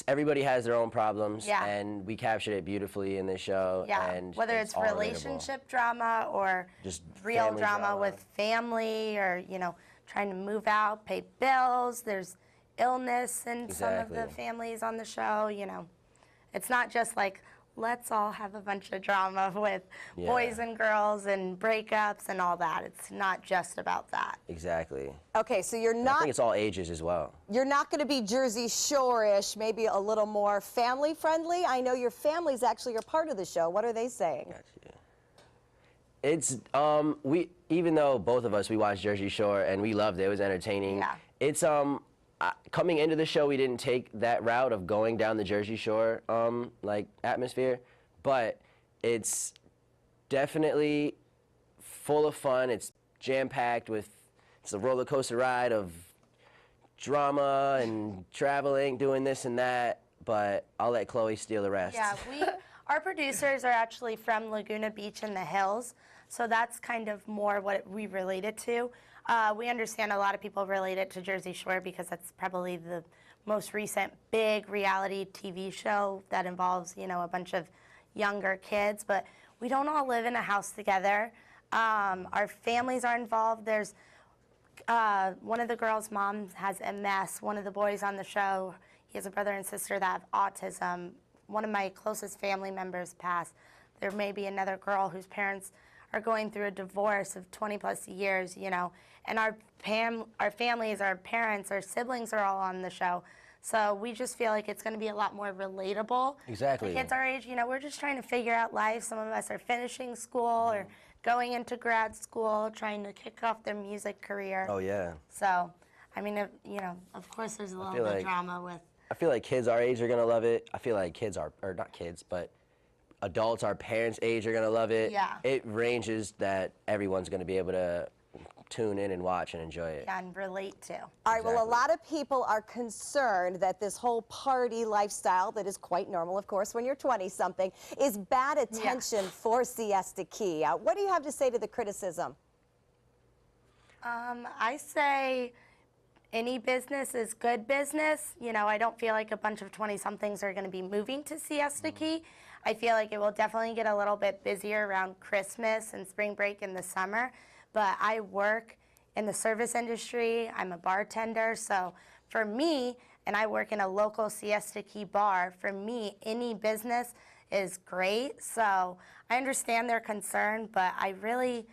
everybody has their own problems. And we captured it beautifully in this show. And whether it's relationship drama or just real drama with family, or, you know, trying to move out, pay bills. There's illness in some of the families on the show, you know. It's not just like, let's all have a bunch of drama with boys and girls and breakups and all that. It's not just about that. Exactly. Okay, so you're not... I think it's all ages as well. You're not going to be Jersey Shore-ish, maybe a little more family-friendly? I know your families actually are part of the show. What are they saying? Gotcha. It's, even though both of us, we watched Jersey Shore and we loved it, it was entertaining. It's, coming into the show, we didn't take that route of going down the Jersey Shore, like, atmosphere, but it's definitely full of fun. It's jam-packed with, it's a roller coaster ride of drama and traveling, doing this and that, but I'll let Chloe steal the rest. Yeah, our producers are actually from Laguna Beach in the hills, so that's kind of more what we relate it to. We understand a lot of people relate it to Jersey Shore because that's probably the most recent big reality TV show that involves, you know, a bunch of younger kids. But we don't all live in a house together. Our families are involved. There's one of the girls' moms has MS. One of the boys on the show, he has a brother and sister that have autism. One of my closest family members passed. There may be another girl whose parents are going through a divorce of 20+ years, you know, and our families, our parents, our siblings are all on the show. So we just feel like it's going to be a lot more relatable. Exactly. The kids our age, you know, we're just trying to figure out life. Some of us are finishing school or going into grad school, trying to kick off their music career. Oh, yeah. So, I mean, you know, of course there's a little bit of drama with... I feel like kids our age are going to love it. I feel like kids are, or not kids, but adults our parents' age are going to love it. Yeah. It ranges that everyone's going to be able to tune in and watch and enjoy it. And relate to. All right, well, a lot of people are concerned that this whole party lifestyle that is quite normal, of course, when you're 20-something, is bad attention for Siesta Key. What do you have to say to the criticism? I say any business is good business. You know, I don't feel like a bunch of 20-somethings are going to be moving to Siesta Key. I feel like it will definitely get a little bit busier around Christmas and spring break in the summer. But I work in the service industry. I'm a bartender. So for me, and I work in a local Siesta Key bar, for me, any business is great. So I understand their concern, but I really,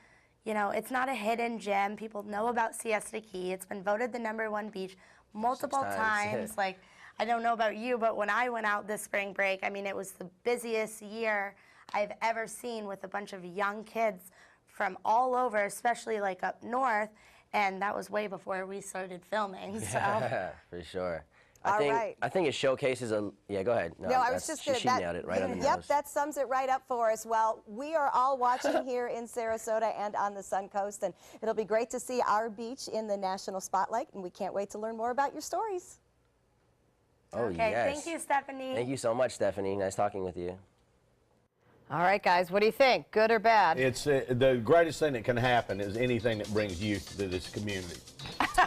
you know, it's not a hidden gem. People know about Siesta Key. It's been voted the #1 beach multiple times. Like, I don't know about you, but when I went out this spring break, I mean, it was the busiest year I've ever seen, with a bunch of young kids from all over, especially like up north, and that was way before we started filming. So. Yeah, for sure. I think it showcases a. Yeah, go ahead. No, I was just going to. She nailed it right on the nose. Yep, that sums it right up for us. Well, we are all watching here in Sarasota and on the Suncoast, and it'll be great to see our beach in the national spotlight, and we can't wait to learn more about your stories. Oh, okay, yes. thank you, Stephanie. Thank you so much, Stephanie. Nice talking with you. All right, guys, what do you think? Good or bad? It's the greatest thing that can happen is anything that brings youth to this community.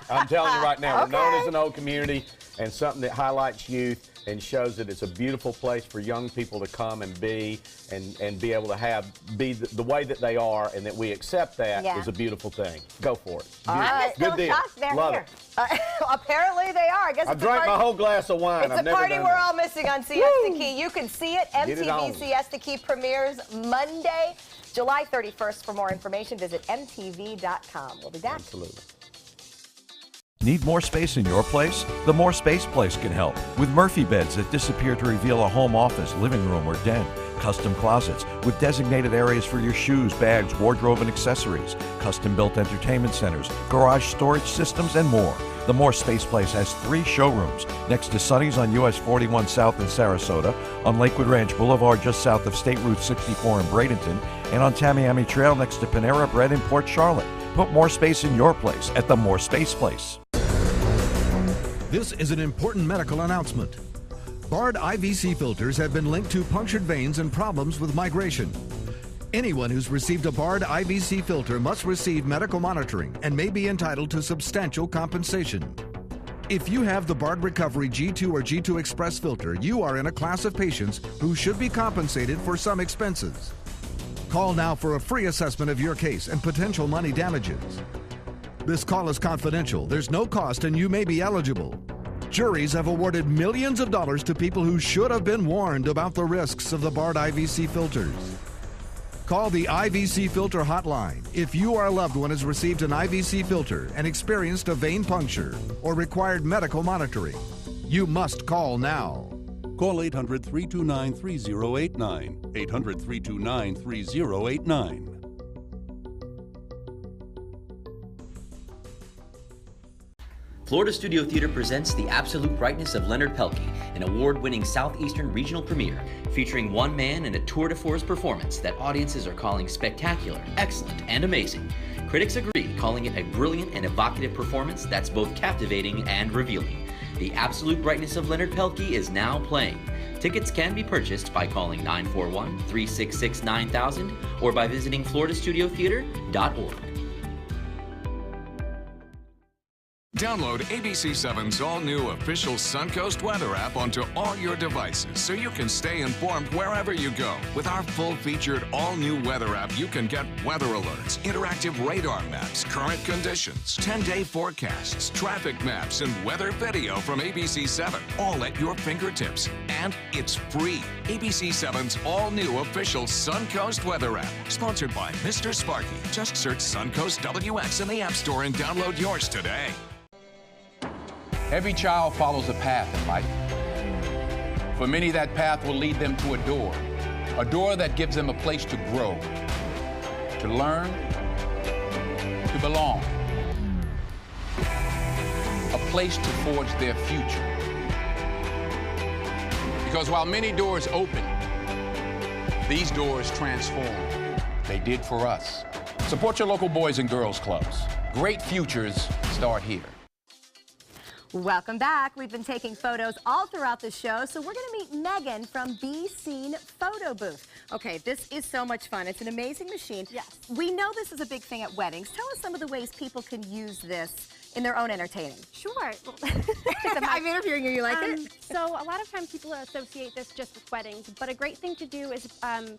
I'm telling you right now, we're known as an old community, and something that highlights youth and shows that it's a beautiful place for young people to come and be able to be the way that they are, and that we accept that is a beautiful thing. Go for it. All right. Good deal. Love it. Apparently they are. I guess I drank my whole glass of wine. It's a party we're all missing on Siesta Key. You can see it. MTV Siesta Key premieres Monday, July 31st. For more information, visit mtv.com. We'll be back. Absolutely. Need more space in your place? The More Space Place can help with Murphy beds that disappear to reveal a home office, living room, or den. Custom closets with designated areas for your shoes, bags, wardrobe, and accessories. Custom-built entertainment centers, garage storage systems, and more. The More Space Place has 3 showrooms next to Sunny's on US 41 South in Sarasota, on Lakewood Ranch Boulevard just south of State Route 64 in Bradenton, and on Tamiami Trail next to Panera Bread in Port Charlotte. Put more space in your place at the More Space Place. This is an important medical announcement. Bard IVC filters have been linked to punctured veins and problems with migration. Anyone who's received a Bard IVC filter must receive medical monitoring and may be entitled to substantial compensation. If you have the Bard Recovery G2 or G2 Express filter, you are in a class of patients who should be compensated for some expenses. Call now for a free assessment of your case and potential money damages. This call is confidential. There's no cost and you may be eligible. Juries have awarded millions of dollars to people who should have been warned about the risks of the Bard IVC filters. Call the IVC Filter Hotline if you or a loved one has received an IVC filter and experienced a vein puncture or required medical monitoring. You must call now. Call 800-329-3089. 800-329-3089. Florida Studio Theater presents The Absolute Brightness of Leonard Pelkey, an award-winning Southeastern regional premiere featuring one man and a tour de force performance that audiences are calling spectacular, excellent, and amazing. Critics agree, calling it a brilliant and evocative performance that's both captivating and revealing. The Absolute Brightness of Leonard Pelkey is now playing. Tickets can be purchased by calling 941-366-9000 or by visiting floridastudiotheater.org. Download ABC7's all-new official Suncoast weather app onto all your devices so you can stay informed wherever you go. With our full-featured all-new weather app, you can get weather alerts, interactive radar maps, current conditions, 10-day forecasts, traffic maps, and weather video from ABC7, all at your fingertips. And it's free. ABC7's all-new official Suncoast weather app, sponsored by Mr. Sparky. Just search Suncoast WX in the App Store and download yours today. Every child follows a path in life. For many, that path will lead them to a door that gives them a place to grow, to learn, to belong, a place to forge their future. Because while many doors open, these doors transform. They did for us. Support your local boys and girls clubs. Great futures start here. Welcome back. We've been taking photos all throughout the show, so we're going to meet Megan from Be Seen Photo Booth. Okay, this is so much fun. It's an amazing machine. Yes. We know this is a big thing at weddings. Tell us some of the ways people can use this in their own entertaining. Sure. I'm interviewing you. You like it? So a lot of times people associate this just with weddings, but a great thing to do is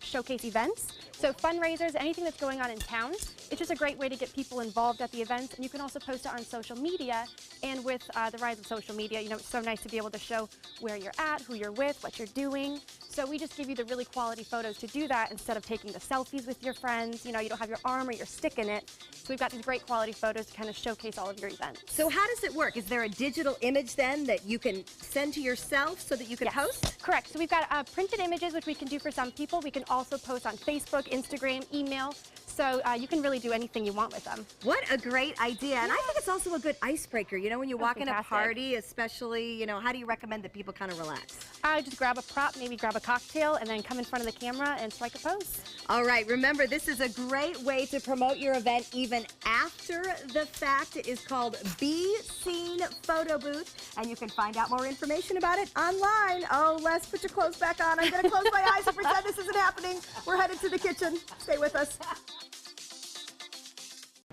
showcase events. So fundraisers, anything that's going on in town. It's just a great way to get people involved at the events, and you can also post it on social media. And with the rise of social media, you know, it's so nice to be able to show where you're at, who you're with, what you're doing. So we just give you the really quality photos to do that instead of taking the selfies with your friends. You know, you don't have your arm or your stick in it. So we've got these great quality photos to kind of showcase all of your events. So how does it work? Is there a digital image then that you can send to yourself so that you can post? Correct. So we've got printed images, which we can do for some people. We can also post on Facebook, Instagram, email. So you can really do anything you want with them. What a great idea. And I think it's also a good icebreaker. You know, when you walk in a party, especially, you know, how do you recommend that people kind of relax? Just grab a prop, maybe grab a cocktail, and then come in front of the camera and strike a pose. All right. Remember, this is a great way to promote your event even after the fact. It is called Be Seen Photo Booth, and you can find out more information about it online. Oh, Les, put your clothes back on. I'm going to close my eyes and pretend this isn't happening. We're headed to the kitchen. Stay with us.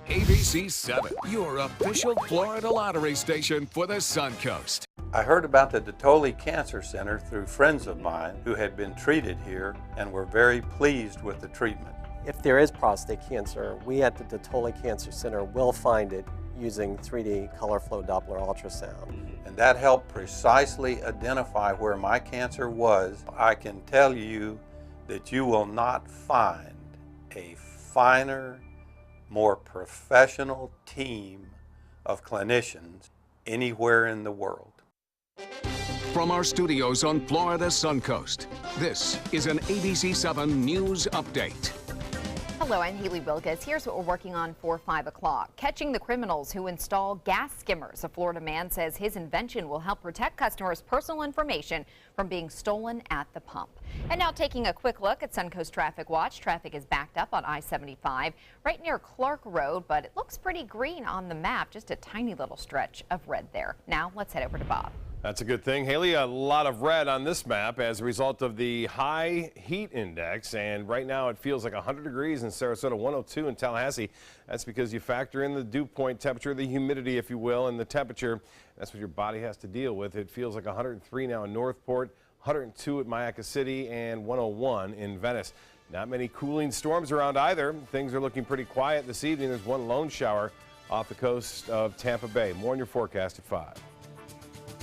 ABC 7, your official Florida lottery station for the Suncoast. I heard about the Dotoli Cancer Center through friends of mine who had been treated here and were very pleased with the treatment. If there is prostate cancer, we at the Dotoli Cancer Center will find it using 3D color flow Doppler ultrasound. And that helped precisely identify where my cancer was. I can tell you that you will not find a finer, more professional team of clinicians anywhere in the world. From our studios on Florida's Suncoast, this is an ABC 7 News Update. Hello, I'm Haley Wilkes. Here's what we're working on for 5 o'clock. Catching the criminals who install gas skimmers. A Florida man says his invention will help protect customers' personal information from being stolen at the pump. And now taking a quick look at Suncoast Traffic Watch. Traffic is backed up on I-75 right near Clark Road, but it looks pretty green on the map. Just a tiny little stretch of red there. Now let's head over to Bob. That's a good thing. Haley, a lot of red on this map as a result of the high heat index. And right now it feels like 100 degrees in Sarasota, 102 in Tallahassee. That's because you factor in the dew point temperature, the humidity, if you will, and the temperature. That's what your body has to deal with. It feels like 103 now in Northport, 102 at Mayaca City, and 101 in Venice. Not many cooling storms around either. Things are looking pretty quiet this evening. There's one lone shower off the coast of Tampa Bay. More on your forecast at 5.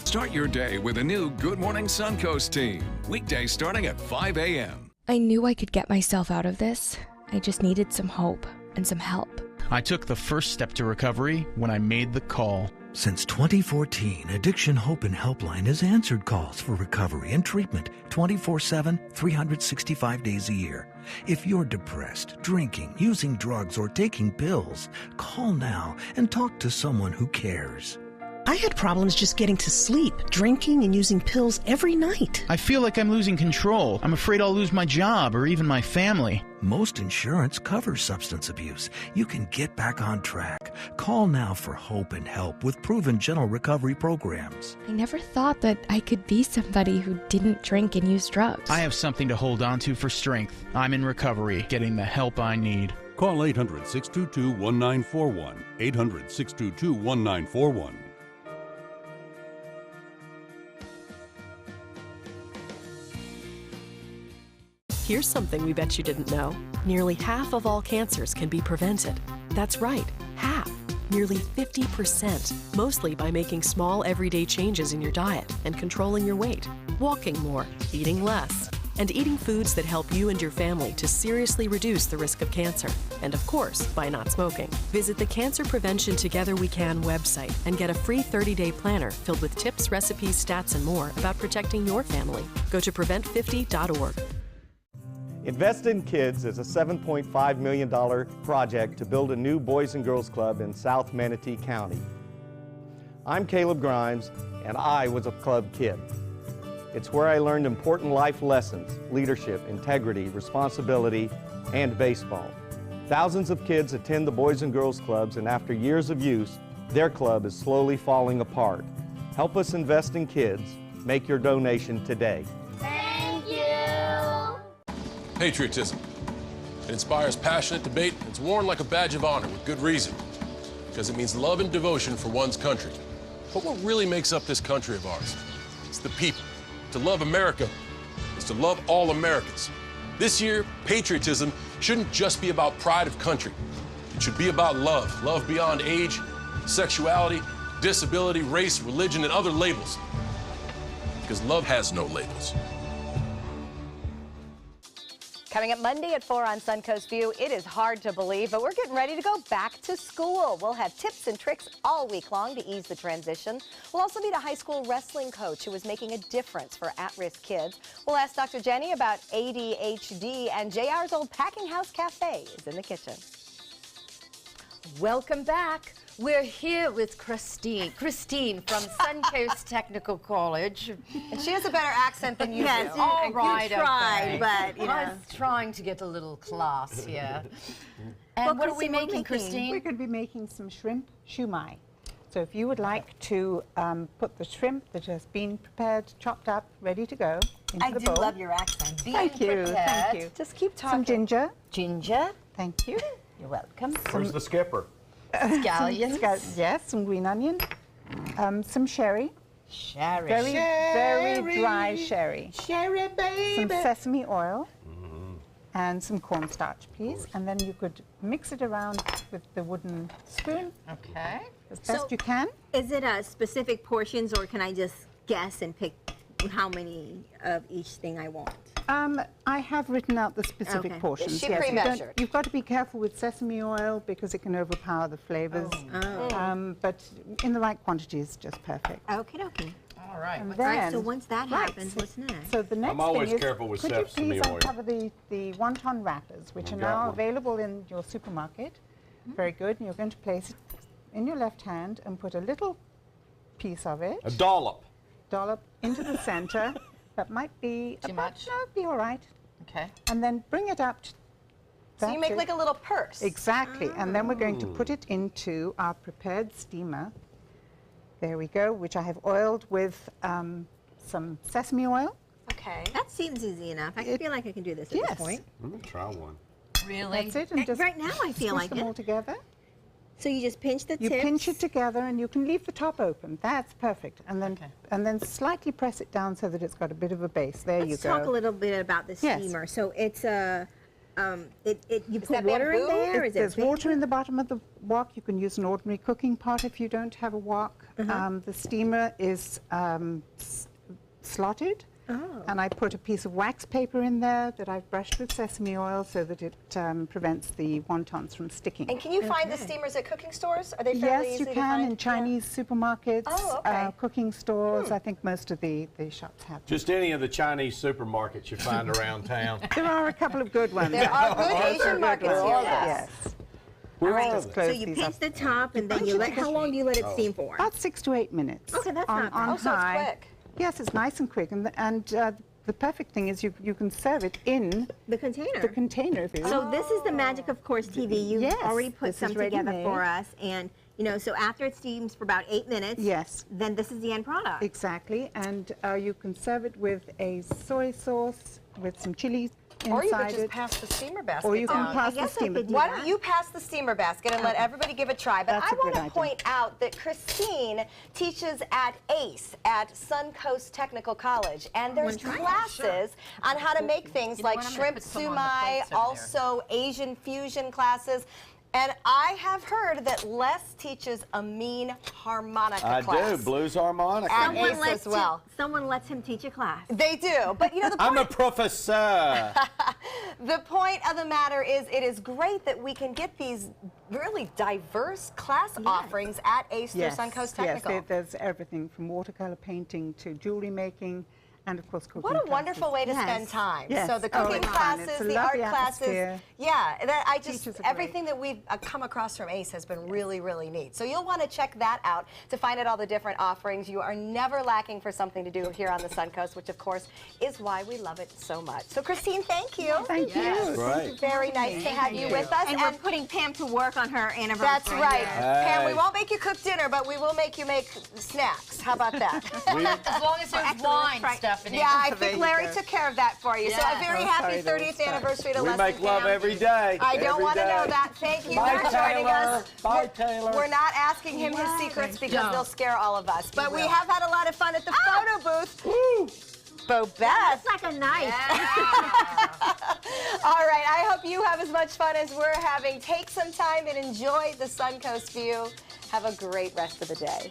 Start your day with a new Good Morning Suncoast team. Weekdays starting at 5 a.m. I knew I could get myself out of this. I just needed some hope and some help. I took the first step to recovery when I made the call. Since 2014, Addiction Hope and Helpline has answered calls for recovery and treatment 24/7, 365 days a year. If you're depressed, drinking, using drugs, or taking pills, call now and talk to someone who cares. I had problems just getting to sleep, drinking and using pills every night. I feel like I'm losing control. I'm afraid I'll lose my job or even my family. Most insurance covers substance abuse. You can get back on track. Call now for hope and help with proven gentle recovery programs. I never thought that I could be somebody who didn't drink and use drugs. I have something to hold on to for strength. I'm in recovery, getting the help I need. Call 800-622-1941. 800-622-1941. Here's something we bet you didn't know. Nearly half of all cancers can be prevented. That's right, half. Nearly 50%, mostly by making small everyday changes in your diet and controlling your weight, walking more, eating less, and eating foods that help you and your family to seriously reduce the risk of cancer. And of course, by not smoking. Visit the Cancer Prevention Together We Can website and get a free 30-day planner filled with tips, recipes, stats, and more about protecting your family. Go to prevent50.org. Invest in Kids is a $7.5 million project to build a new Boys and Girls Club in South Manatee County. I'm Caleb Grimes, and I was a club kid. It's where I learned important life lessons, leadership, integrity, responsibility, and baseball. Thousands of kids attend the Boys and Girls Clubs, and after years of use, their club is slowly falling apart. Help us invest in kids. Make your donation today. Thank you. Patriotism. It inspires passionate debate. It's worn like a badge of honor with good reason, because it means love and devotion for one's country. But what really makes up this country of ours? It's the people. To love America is to love all Americans. This year, patriotism shouldn't just be about pride of country. It should be about love. Love beyond age, sexuality, disability, race, religion, and other labels. Because love has no labels. Coming up Monday at 4 on Suncoast View, it is hard to believe, but we're getting ready to go back to school. We'll have tips and tricks all week long to ease the transition. We'll also meet a high school wrestling coach who is making a difference for at-risk kids. We'll ask Dr. Jenny about ADHD, and JR's old packing house cafe is in the kitchen. Welcome back. We're here with Christine from Suncoast Technical College. And she has a better accent than you do. All right, you tried, okay. but you know. I was trying to get a little class here. And Well, what are we Christine, making, Christine? We're going to be making some shrimp shumai. So if you would like to put the shrimp that has been prepared, chopped up, ready to go into the bowl. I do love your accent. Thank you, thank you. Just keep talking. Some ginger. Ginger. Thank you. You're welcome. Where's the skipper? Scallions. Yes, some green onion. Some sherry. Sherry. Very dry sherry. Sherry, baby. Some sesame oil. And some cornstarch, please. And then you could mix it around with the wooden spoon. Okay. As best you can. Is it specific portions, or can I just guess and pick how many of each thing I want? I have written out the specific portions. Is she yes, pre-measured? you've got to be careful with sesame oil because it can overpower the flavors. But in the right quantity is just perfect. Okie dokie. All right. And All right, then- so once that right, happens, what's next? So the next I'm always thing is, careful with could sesame you please oil. uncover the wonton wrappers, which are I've got now one. available in your supermarket. Very good. And you're going to place it in your left hand and put a little piece of it. A dollop. Dollop into the center. That might be Too much? No, it'd be all right. Okay. And then bring it up. So you make like a little purse. Exactly. And then we're going to put it into our prepared steamer. There we go, which I have oiled with some sesame oil. Okay. That seems easy enough. I feel like I can do this at Yes. this point. I'm going to try one. Really? That's it. And just Right now I feel squish like them it. all together. So you just pinch the You tips. pinch it together and you can leave the top open. That's perfect. And then slightly press it down so that it's got a bit of a base. There you Let's go. talk a little bit about the Yes. steamer. So it's you put that water in bamboo? there? Is it There's big? water in the bottom of the wok. You can use an ordinary cooking pot if you don't have a wok. The steamer is slotted. And I put a piece of wax paper in there that I've brushed with sesame oil so that it prevents the wontons from sticking. And can you find the steamers at cooking stores? Are they fairly Yes, easy you to can find? in Chinese supermarkets, Oh, okay. cooking stores. I think most of the shops have them. Just any of the Chinese supermarkets you find around town. There are a couple of good ones. There are good Asian markets here, Yes. All All right, right, So you pinch the top and then you let, how long do you let it steam for? About 6 to 8 minutes. Okay, that's on, not bad. on Oh, so it's high. quick. Yes, it's nice and quick. And the perfect thing is you can serve it in The container. the container. So this is the magic of Course TV. You've Yes, already put this is some together ready-made. for us, and so after it steams for about 8 minutes, Yes. then this is the end product. Exactly. And you can serve it with a soy sauce with some chili inside Or you could just it. pass the steamer basket Or you can down. pass I the guess I steamer. could do Why that. don't you pass the steamer basket and let everybody give it a try? But That's I a good want to idea. point out that Christine teaches at ACE, at Suncoast Technical College, and there's Wanna try it? classes on how to make things You know like what, I'm gonna shrimp put some on the sumai, plates over there. also Asian fusion classes. And I have heard that Les teaches a mean harmonica I class. do. Blues harmonica. At ACE as well. Someone lets him teach a class. They do. But the I'm point a professor. The point of the matter is, it is great that we can get these really diverse class offerings at ACE through Suncoast Technical. Yes, there's everything from watercolor painting to jewelry making And of course, cooking What a classes. wonderful way to Yes. spend time. Yes. So the Oh, cooking it's fun. classes, It's a the art lovely classes. atmosphere. Yeah, I just, Teachers are everything that we've come across from ACE has been really, really neat. So you'll want to check that out to find out all the different offerings. You are never lacking for something to do here on the Suncoast, which of course is why we love it so much. So Christine, thank you. Thank you. Right. Very nice to have you with us. And we're putting Pam to work on her anniversary. That's right. Hey. Pam, we won't make you cook dinner, but we will make you make snacks. How about that? As long as there's wine, Stephanie. Yeah, I There think you Larry go. took care of that for you. So a Yeah. very Oh, happy sorry, there was 30th that. anniversary to We Leslie make love Pam. every day. I don't every want to day. know that. Thank you Bye, for joining Taylor. us. Bye, Taylor. We're not asking him his secrets because No. they'll scare all of us. But we will. have had a lot of fun at the photo booth. Woo! Bobette. That's like a knife. All right, I hope you have as much fun as we're having. Take some time and enjoy the Suncoast view. Have a great rest of the day.